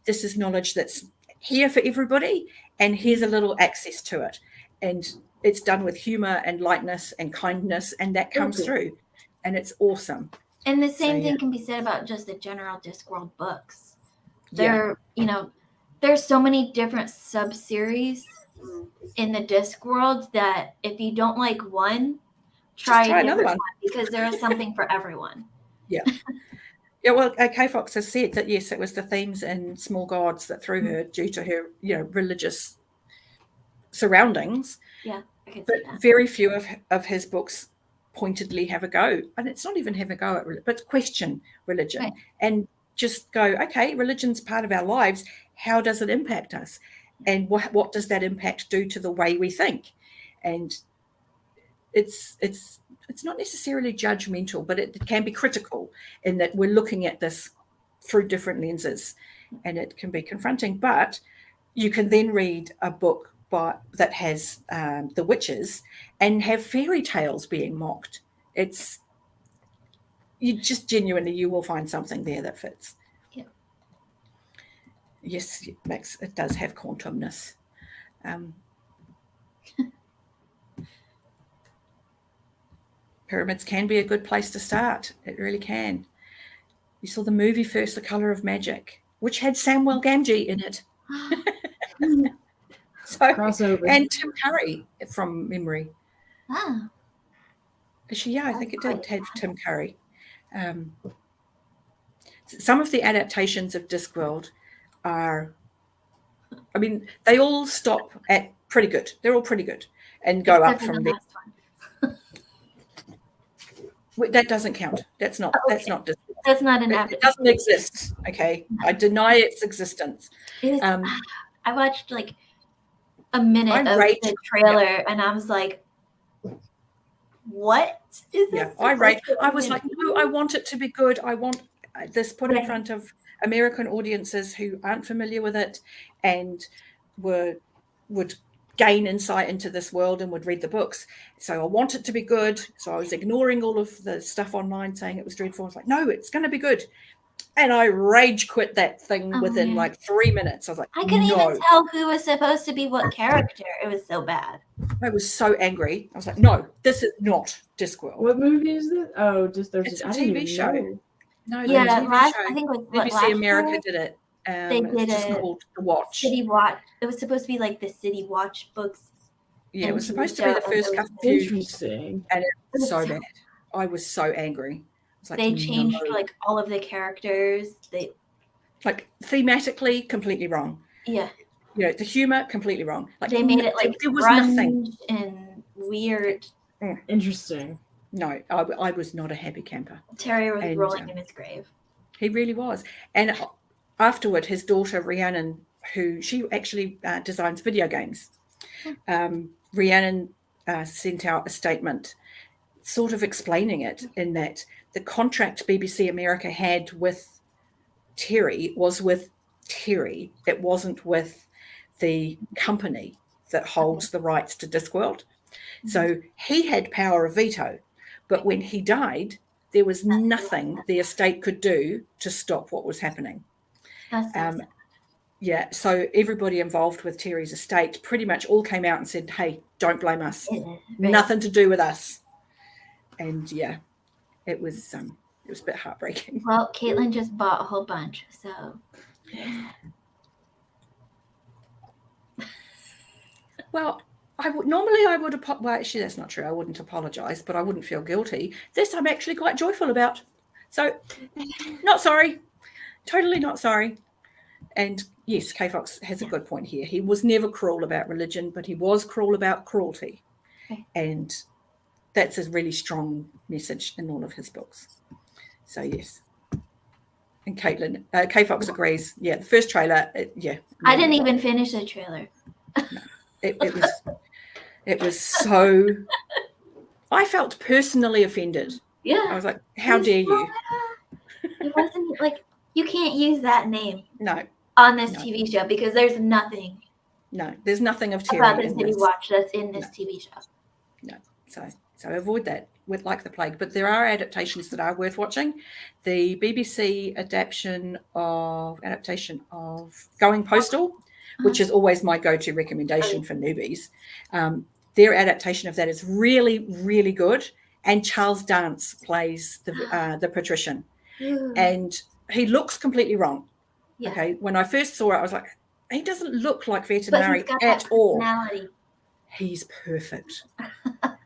This is knowledge that's here for everybody, and here's a little access to it. And it's done with humor and lightness and kindness, and that comes through. And it's awesome. And the same thing can be said about just the general Discworld books. There's so many different sub-series in the Discworld that if you don't like one, try another one, because there is something for everyone. Yeah. Yeah, well, K-Fox has said that, yes, it was the themes in Small Gods that threw her due to her, religious surroundings. Yeah, I can but see that. Very few of his books pointedly have a go. And it's not even have a go at but question religion. Right. And just go, okay, religion's part of our lives. How does it impact us? And what does that impact do to the way we think? And it's not necessarily judgmental, but it can be critical in that we're looking at this through different lenses, and it can be confronting. But you can then read a book that has the witches and have fairy tales being mocked. You will find something there that fits. Yeah. Yes, Max, it does have quantumness. Pyramids can be a good place to start. It really can. You saw the movie first, The Colour of Magic, which had Samuel Gamgee in it. Crossover. And Tim Curry from memory. Ah. Yeah, I think it did have Tim Curry. Some of the adaptations of Discworld they all stop at pretty good. They're all pretty good and go up from there. That doesn't count. That's not Discworld. That's not an It doesn't exist. Okay, I deny its existence. I watched like a minute of the trailer, and I was like, "What is this?" Yeah, I was like, "No, I want it to be good. I want this put in front of American audiences who aren't familiar with it and would gain insight into this world and would read the books. So I want it to be good." So I was ignoring all of the stuff online saying it was dreadful. I was like, "No, it's going to be good." And I rage quit that thing within like 3 minutes. I was like, I couldn't even tell who was supposed to be what character. It was so bad. I was so angry. I was like, "No, this is not Discworld." What movie is this? Oh, it's a TV show. No, yeah, TV show. I think it was BBC America did it. They did it called The Watch. City Watch. It was supposed to be like the City Watch books Yeah, it And was TV supposed to be the show, first it was couple few, Interesting. and it was so so- bad. I was so angry. It's like They changed no. like all of the characters. They like thematically completely wrong. yeah. You know, the humor completely wrong. Like They made it like there was grunge nothing. and weird. Interesting. No, I was not a happy camper. Terry was And, rolling in his grave. He really was. And afterward, his daughter Rhiannon, who she actually designs video games, Rhiannon sent out a statement sort of explaining it, in that the contract BBC America had with Terry was with Terry. It wasn't with the company that holds the rights to Discworld. So he had power of veto. But when he died, there was nothing the estate could do to stop what was happening. That's so sad. Yeah, so everybody involved with Terry's estate pretty much all came out and said, hey, don't blame us. Yeah, right. Nothing to do with us. And yeah, it was a bit heartbreaking. Well, Caitlin just bought a whole bunch, so Well, normally I would well, actually that's not true. I wouldn't apologize, but I wouldn't feel guilty. This I'm actually quite joyful about. So not sorry. Totally not sorry. And yes, K Fox has a good point here. He was never cruel about religion, but he was cruel about cruelty. Okay. And that's a really strong message in all of his books. So yes. And Caitlin, K Fox agrees. Yeah, the first trailer, I didn't even finish the trailer. It was so. I felt personally offended. I Yeah. was like, "How dare you?" It wasn't like you can't use that name No, on this No. TV show because there's nothing no, there's nothing of Terry about the in City this. Watch that's in this TV show. So avoid that with like the plague. But there are adaptations that are worth watching. The BBC adaptation of Going Postal, which is always my go-to recommendation for newbies. Their adaptation of that is really, really good. And Charles Dance plays the patrician, and he looks completely wrong. Yeah. Okay, when I first saw it, I was like, he doesn't look like But Vetinari he's got at that all. personality. He's perfect.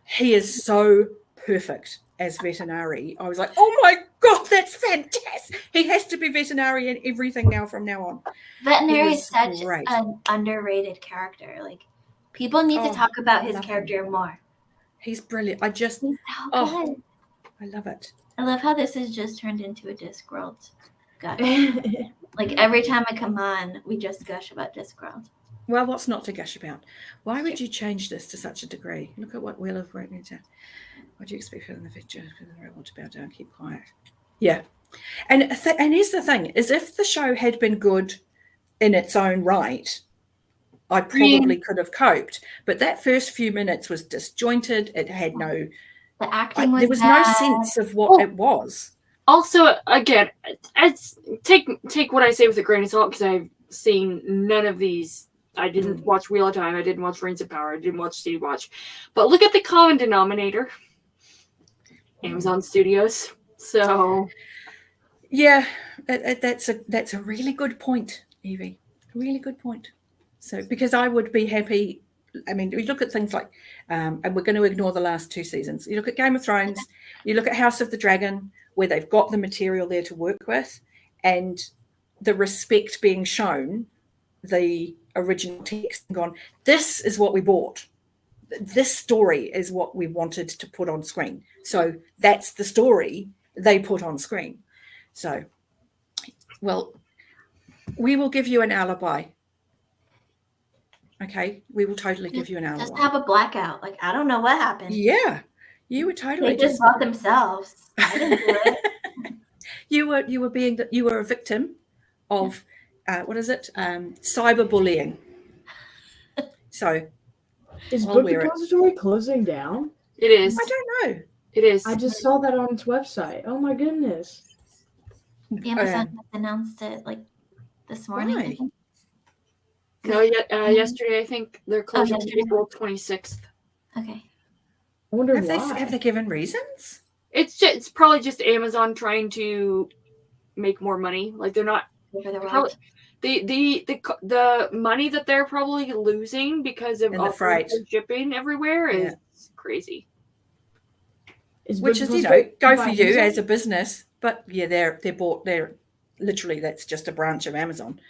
He is so perfect as Vetinari. I was like, oh my God, that's fantastic. He has to be Vetinari in everything now from now on. Veterinary was is such great. an underrated character. Like people need Oh, to talk about his love him. character more. He's brilliant. I just, He's so Oh. good. I love it. I love how this has just turned into a Discworld gush. Like every time I come on, we just gush about Discworld. Well, what's not to gush about? Why would you change this to such a degree? Look at what Wheel of Fortune into. What do you expect from the picture? I want to bow down, keep quiet. Yeah. And here's the thing, is if the show had been good in its own right, I probably could have coped. But that first few minutes was disjointed. It had no, The acting was there was bad. no sense of what Oh. it was. Also, again, take what I say with a grain of salt because I've seen none of these. I didn't watch Wheel of Time. I didn't watch Reigns of Power. I didn't watch City Watch. But look at the common denominator. Amazon Studios. So Yeah, that's a really good point, Evie. Really good point. So because I would be happy. I mean, we look at things like, and we're going to ignore the last 2 seasons. You look at Game of Thrones. You look at House of the Dragon, where they've got the material there to work with, and the respect being shown the original text and gone, this is what we bought. This story is what we wanted to put on screen. So that's the story they put on screen. So, well, we will give you an alibi. Okay, we will totally give you an alibi. Just have a blackout. Like I don't know what happened. Yeah, you were totally They just bought themselves. I didn't do it. you were a victim of what is it? Cyberbullying. So Is I'll Book wear it. Depository closing down? it is. I don't know. It is. I just saw that on its website. Oh my goodness. Amazon just announced it like this morning. I Why? think. No, yesterday I think they're closing yesterday. April 26th. Okay. I wonder Have why. they given reasons? It's probably just Amazon trying to make more money. Like they're not over the How- world. the money that they're probably losing because of And the all freight. the shipping everywhere is crazy. Which is, because go by for you Amazon? as a business, but yeah, they're literally, that's just a branch of Amazon.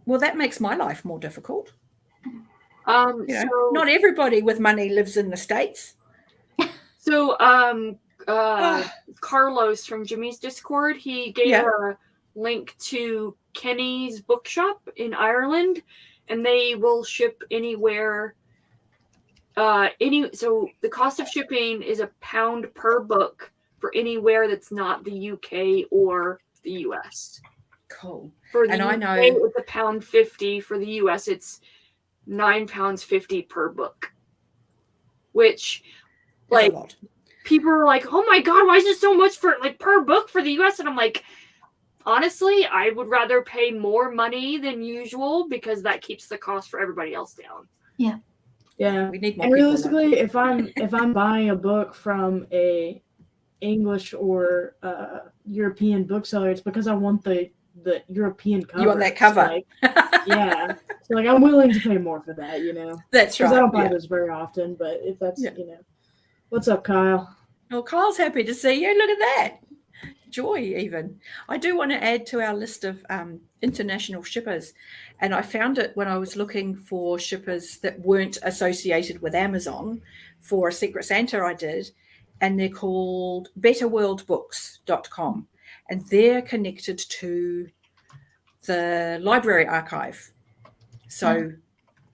Well, that makes my life more difficult. So Not everybody with money lives in the States. So, Carlos from Jimmy's Discord, he gave a link to Kenny's bookshop in Ireland, and they will ship anywhere. So the cost of shipping is £1 per book for anywhere that's not the UK or the US. Cool. For the And UK, I know it's £1.50. For the US, it's £9.50 per book, which it's a lot. people are like, oh my god, why is it so much for like per book for the US? And I'm like, honestly, I would rather pay more money than usual because that keeps the cost for everybody else down. Yeah. We need more And people realistically, like if I'm buying a book from a English or European bookseller, it's because I want the European cover. you want that cover. So, like, yeah. So like I'm willing to pay more for that, you know. That's right. Because I don't buy those very often, but if that's you know. What's up, Kyle? Well, Kyle's happy to see you. Look at that. Joy, even. I do want to add to our list of international shippers, and I found it when I was looking for shippers that weren't associated with Amazon for a Secret Santa I did, and they're called betterworldbooks.com, and they're connected to the Library Archive. So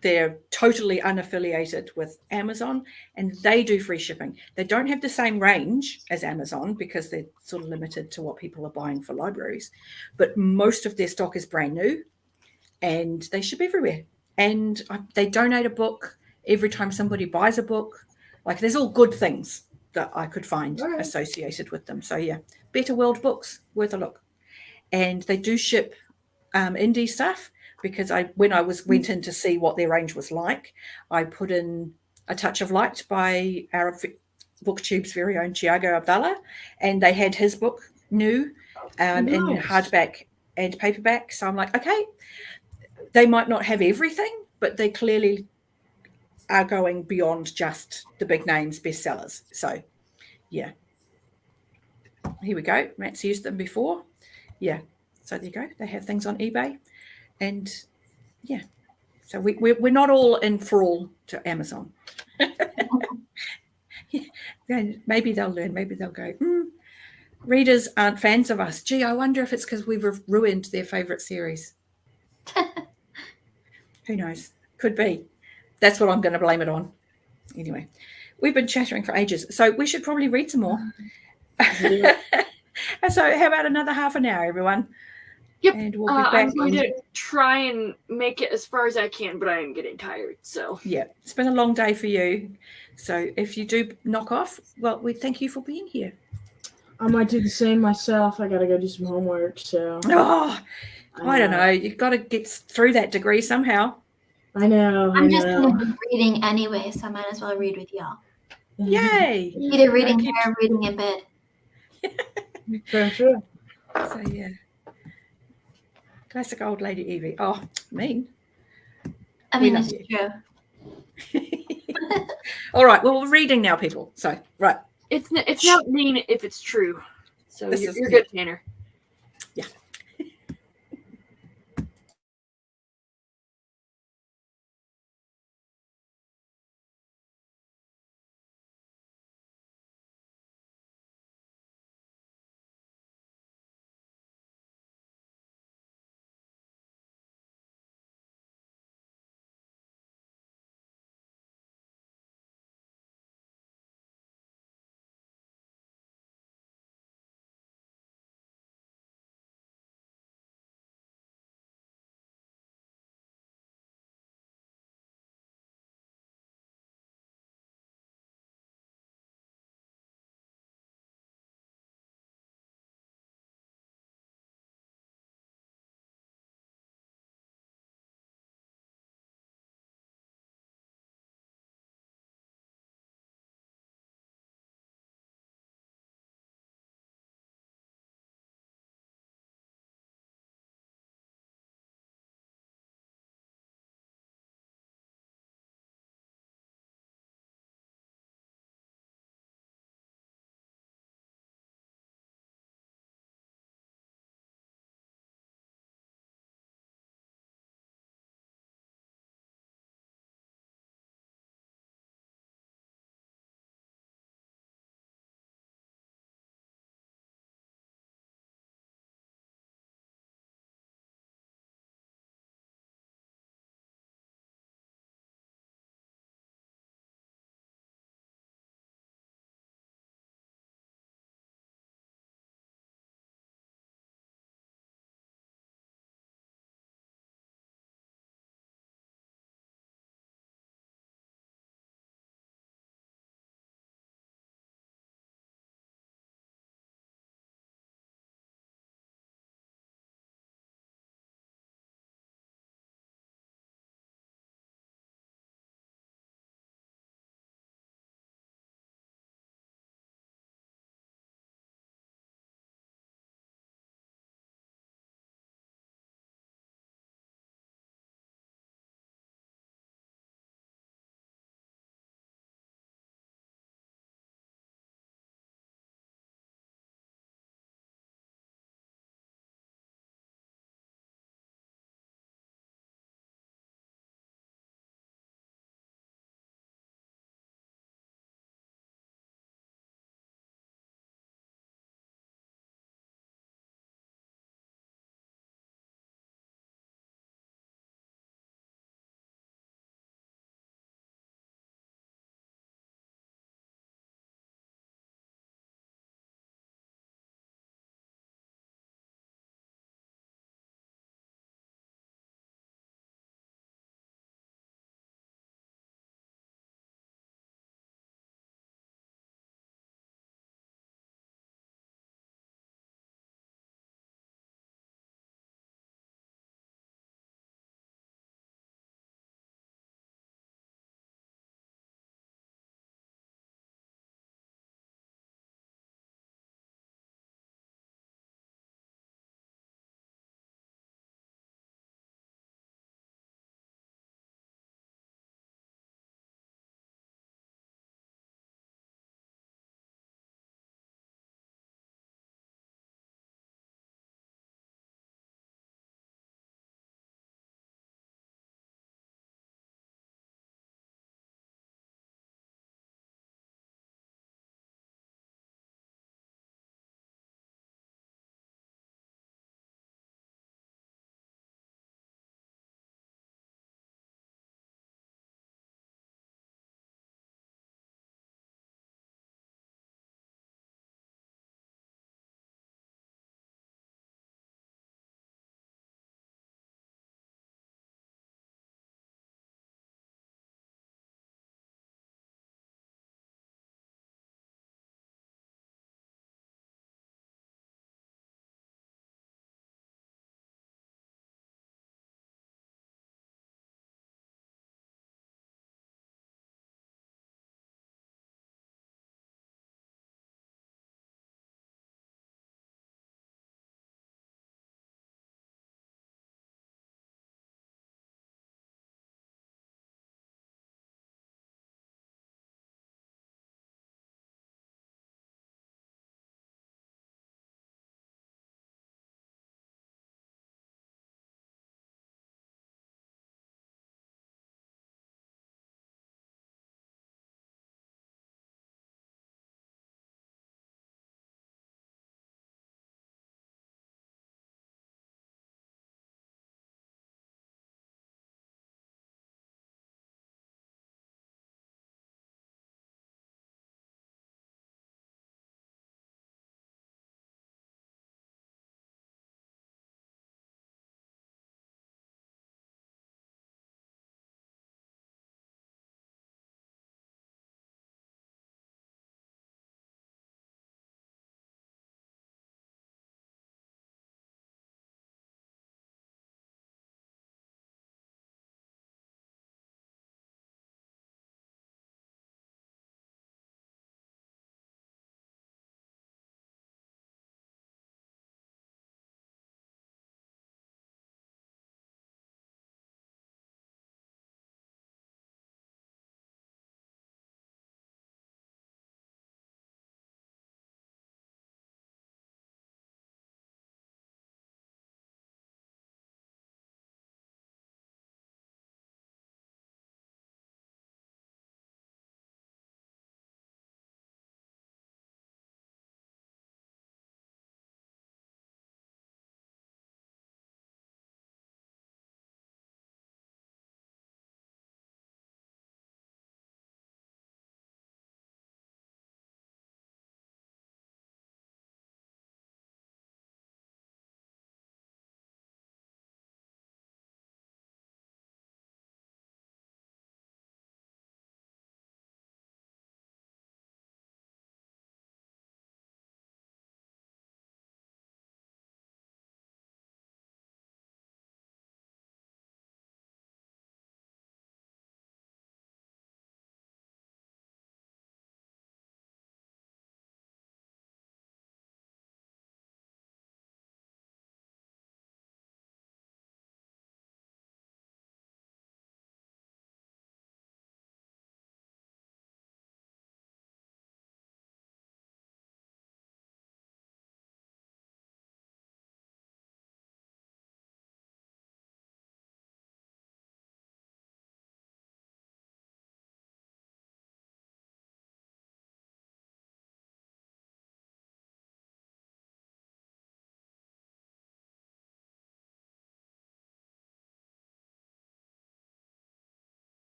they're totally unaffiliated with Amazon, and they do free shipping. They don't have the same range as Amazon because they're sort of limited to what people are buying for libraries, but most of their stock is brand new and they ship everywhere. And they donate a book every time somebody buys a book. Like, there's all good things that I could find associated with them. So yeah, Better World Books, worth a look. And they do ship indie stuff, because when I went in to see what their range was like, I put in A Touch of Light by our BookTube's very own Tiago Abdallah, and they had his book new in hardback and paperback. So I'm like, okay, they might not have everything, but they clearly are going beyond just the big names bestsellers. So yeah, here we go. Matt's used them before. Yeah, so there you go. They have things on eBay. And yeah, so we're not all in thrall to Amazon. Then maybe they'll learn. Maybe they'll go, readers aren't fans of us. Gee, I wonder if it's because we've ruined their favorite series. Who knows? Could be. That's what I'm going to blame it on. Anyway, we've been chattering for ages, so we should probably read some more. So how about another half an hour, everyone? Yep. And we'll be back. I'm going to try and make it as far as I can, but I am getting tired. So yeah, it's been a long day for you. So if you do knock off, well, we thank you for being here. I might do the same myself. I got to go do some homework. So I don't know. You've got to get through that degree somehow. I know. I'm just going to be reading anyway, so I might as well read with y'all. Yay! Either reading here or reading in bed. For sure. So yeah. Classic old lady Evie. Oh, mean. I mean, it's true. All right. Well, we're reading now, people. So, right. It's not mean if it's true. So you're good, Tanner. Yeah.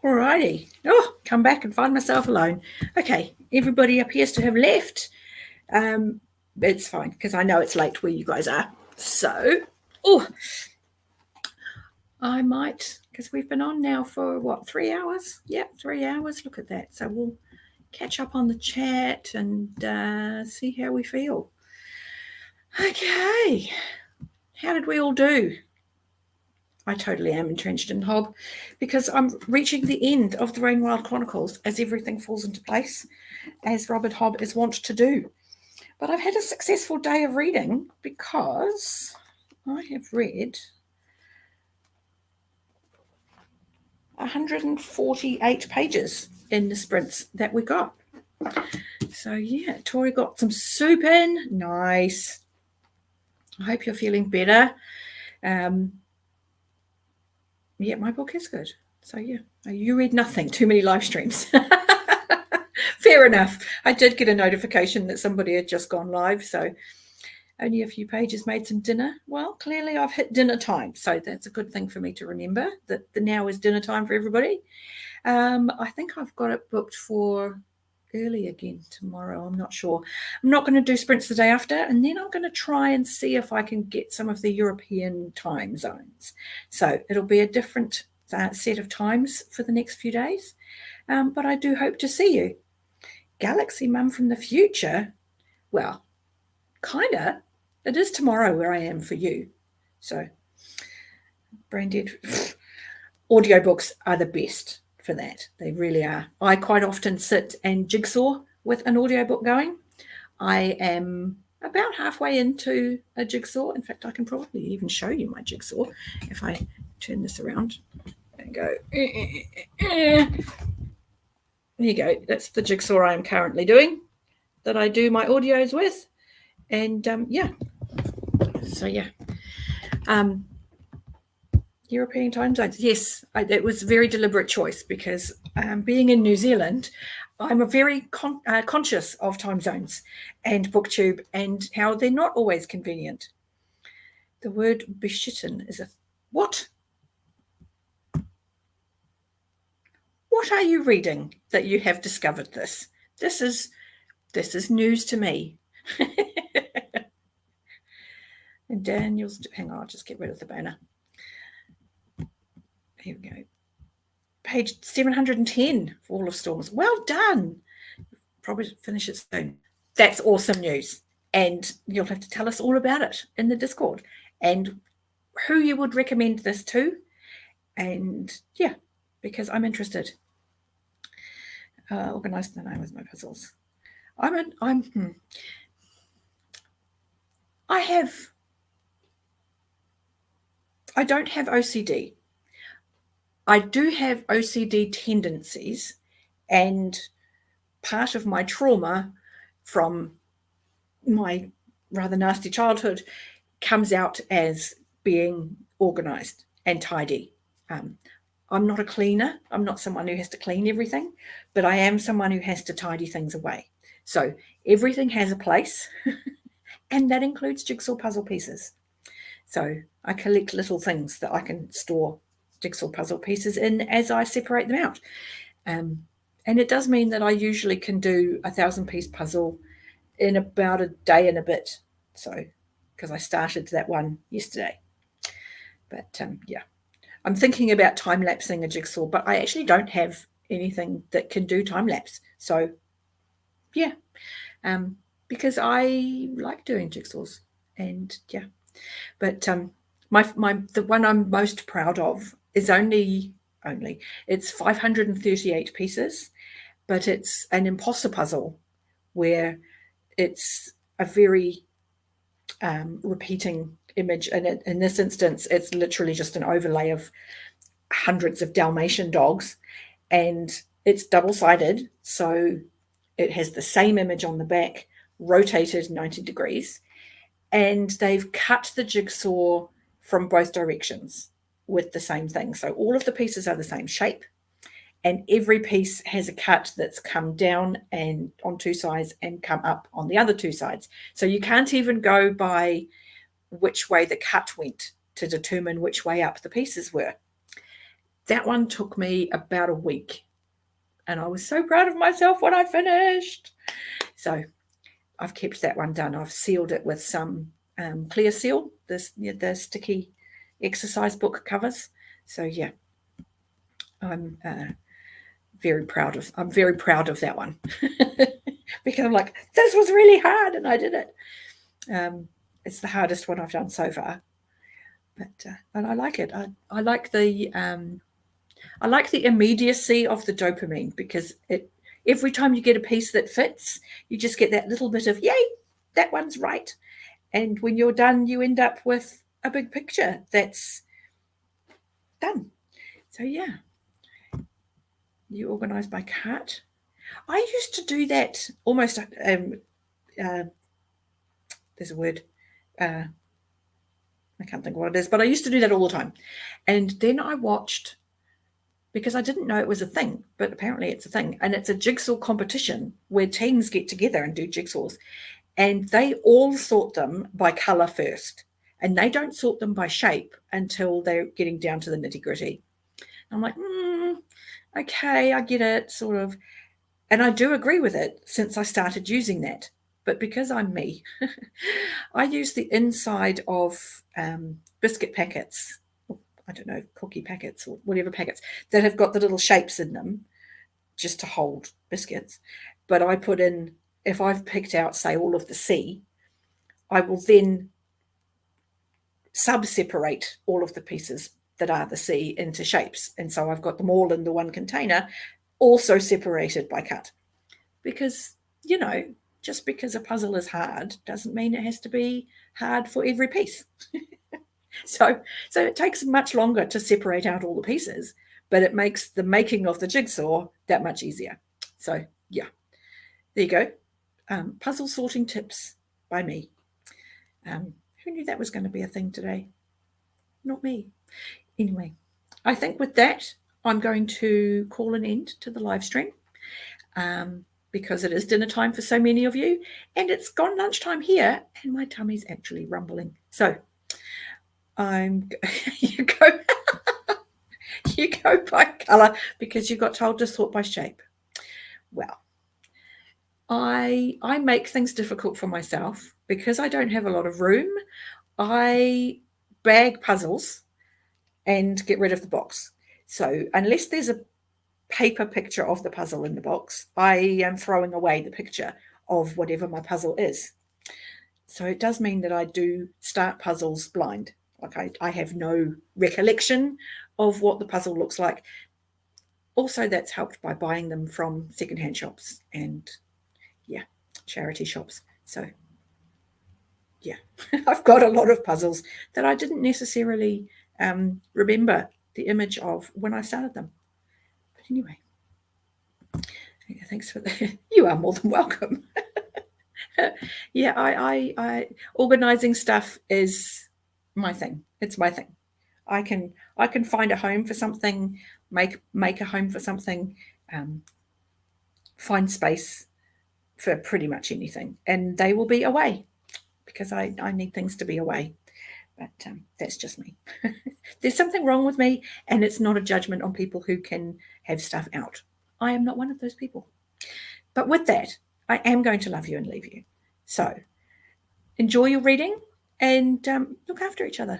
Alrighty. Oh, come back and find myself alone. Okay, everybody appears to have left. It's fine because I know it's late where you guys are. So, I might, because we've been on now for what, 3 hours? Yep, 3 hours. Look at that. So we'll catch up on the chat and see how we feel. Okay. How did we all do? I totally am entrenched in Hob because I'm reaching the end of the Rainwild Chronicles as everything falls into place, as Robert Hobb is wont to do. But I've had a successful day of reading because I have read 148 pages in the sprints that we got. So yeah, Tori got some soup in. Nice. I hope you're feeling better. Yeah, my book is good. So yeah, you read nothing. Too many live streams. Fair enough. I did get a notification that somebody had just gone live. So only a few pages, made some dinner. Well, clearly I've hit dinner time. So that's a good thing for me to remember that the now is dinner time for everybody. I think I've got it booked for early again tomorrow. I'm not sure. I'm not going to do sprints the day after, and then I'm going to try and see if I can get some of the European time zones. So it'll be a different set of times for the next few days. But I do hope to see you. Galaxy Mum from the future. Well, kinda. It is tomorrow where I am for you. So brain dead. Audiobooks are the best for that. They really are. I quite often sit and jigsaw with an audiobook going. I am about halfway into a jigsaw. In fact, I can probably even show you my jigsaw if I turn this around and go. There you go. That's the jigsaw I am currently doing that I do my audios with. And yeah. So yeah. European time zones. Yes, it was a very deliberate choice because being in New Zealand, I'm very conscious of time zones and BookTube and how they're not always convenient. The word beschissen is a what? What are you reading that you have discovered this? This is news to me. And Daniel's, hang on, I'll just get rid of the banner. Here we go. Page 710 for All of Storms. Well done. Probably finish it soon. That's awesome news. And you'll have to tell us all about it in the Discord and who you would recommend this to. And yeah, because I'm interested. Organize the name with my puzzles. I don't have OCD. I do have OCD tendencies, and part of my trauma from my rather nasty childhood comes out as being organized and tidy. I'm not a cleaner. I'm not someone who has to clean everything, but I am someone who has to tidy things away. So everything has a place, and that includes jigsaw puzzle pieces. So I collect little things that I can store jigsaw puzzle pieces in as I separate them out. And it does mean that I usually can do a 1,000-piece puzzle in about a day and a bit. So, because I started that one yesterday. But yeah, I'm thinking about time-lapsing a jigsaw, but I actually don't have anything that can do time-lapse. So yeah, because I like doing jigsaws and yeah. But the one I'm most proud of is only it's 538 pieces, but it's an imposter puzzle where it's a very repeating image, and in this instance it's literally just an overlay of hundreds of Dalmatian dogs, and it's double-sided, so it has the same image on the back rotated 90 degrees, and they've cut the jigsaw from both directions with the same thing. So all of the pieces are the same shape, and every piece has a cut that's come down and on two sides and come up on the other two sides. So you can't even go by which way the cut went to determine which way up the pieces were. That one took me about a week, and I was so proud of myself when I finished. So I've kept that one done. I've sealed it with some clear seal, the sticky exercise book covers. So yeah, I'm very proud of that one because I'm like, this was really hard and I did it. It's the hardest one I've done so far, but and I like it. I like the immediacy of the dopamine, because every time you get a piece that fits, you just get that little bit of, yay, that one's right. And when you're done, you end up with a big picture that's done. So yeah, you organize by cut. I used to do that almost. There's a word. I can't think what it is, but I used to do that all the time. And then I watched, because I didn't know it was a thing, but apparently it's a thing. And it's a jigsaw competition where teams get together and do jigsaws. And they all sort them by colour first. And they don't sort them by shape until they're getting down to the nitty-gritty. I'm like, okay, I get it, sort of. And I do agree with it since I started using that. But because I'm me, I use the inside of biscuit packets, I don't know, cookie packets or whatever packets that have got the little shapes in them just to hold biscuits. But I put in, if I've picked out, say, all of the C, I will then sub-separate all of the pieces that are the C into shapes. And so I've got them all in the one container, also separated by cut. Because, you know, just because a puzzle is hard doesn't mean it has to be hard for every piece. So it takes much longer to separate out all the pieces, but it makes the making of the jigsaw that much easier. So yeah, there you go. Puzzle sorting tips by me. Who knew that was going to be a thing today? Not me. Anyway, I think with that, I'm going to call an end to the live stream. Because it is dinner time for so many of you, and it's gone lunchtime here, and my tummy's actually rumbling. So you go by colour because you got told to sort by shape. Well, I make things difficult for myself because I don't have a lot of room. I bag puzzles and get rid of the box. So unless there's a paper picture of the puzzle in the box, I am throwing away the picture of whatever my puzzle is. So it does mean that I do start puzzles blind. Like I have no recollection of what the puzzle looks like. Also, that's helped by buying them from secondhand shops and charity shops. So yeah, I've got a lot of puzzles that I didn't necessarily remember the image of when I started them. Anyway, thanks for that. You are more than welcome. Yeah, I organizing stuff is my thing. It's my thing. I can find a home for something, make a home for something, find space for pretty much anything, and they will be away because I need things to be away. But that's just me. There's something wrong with me, and it's not a judgment on people who can have stuff out. I am not one of those people. But with that, I am going to love you and leave you. So enjoy your reading and look after each other.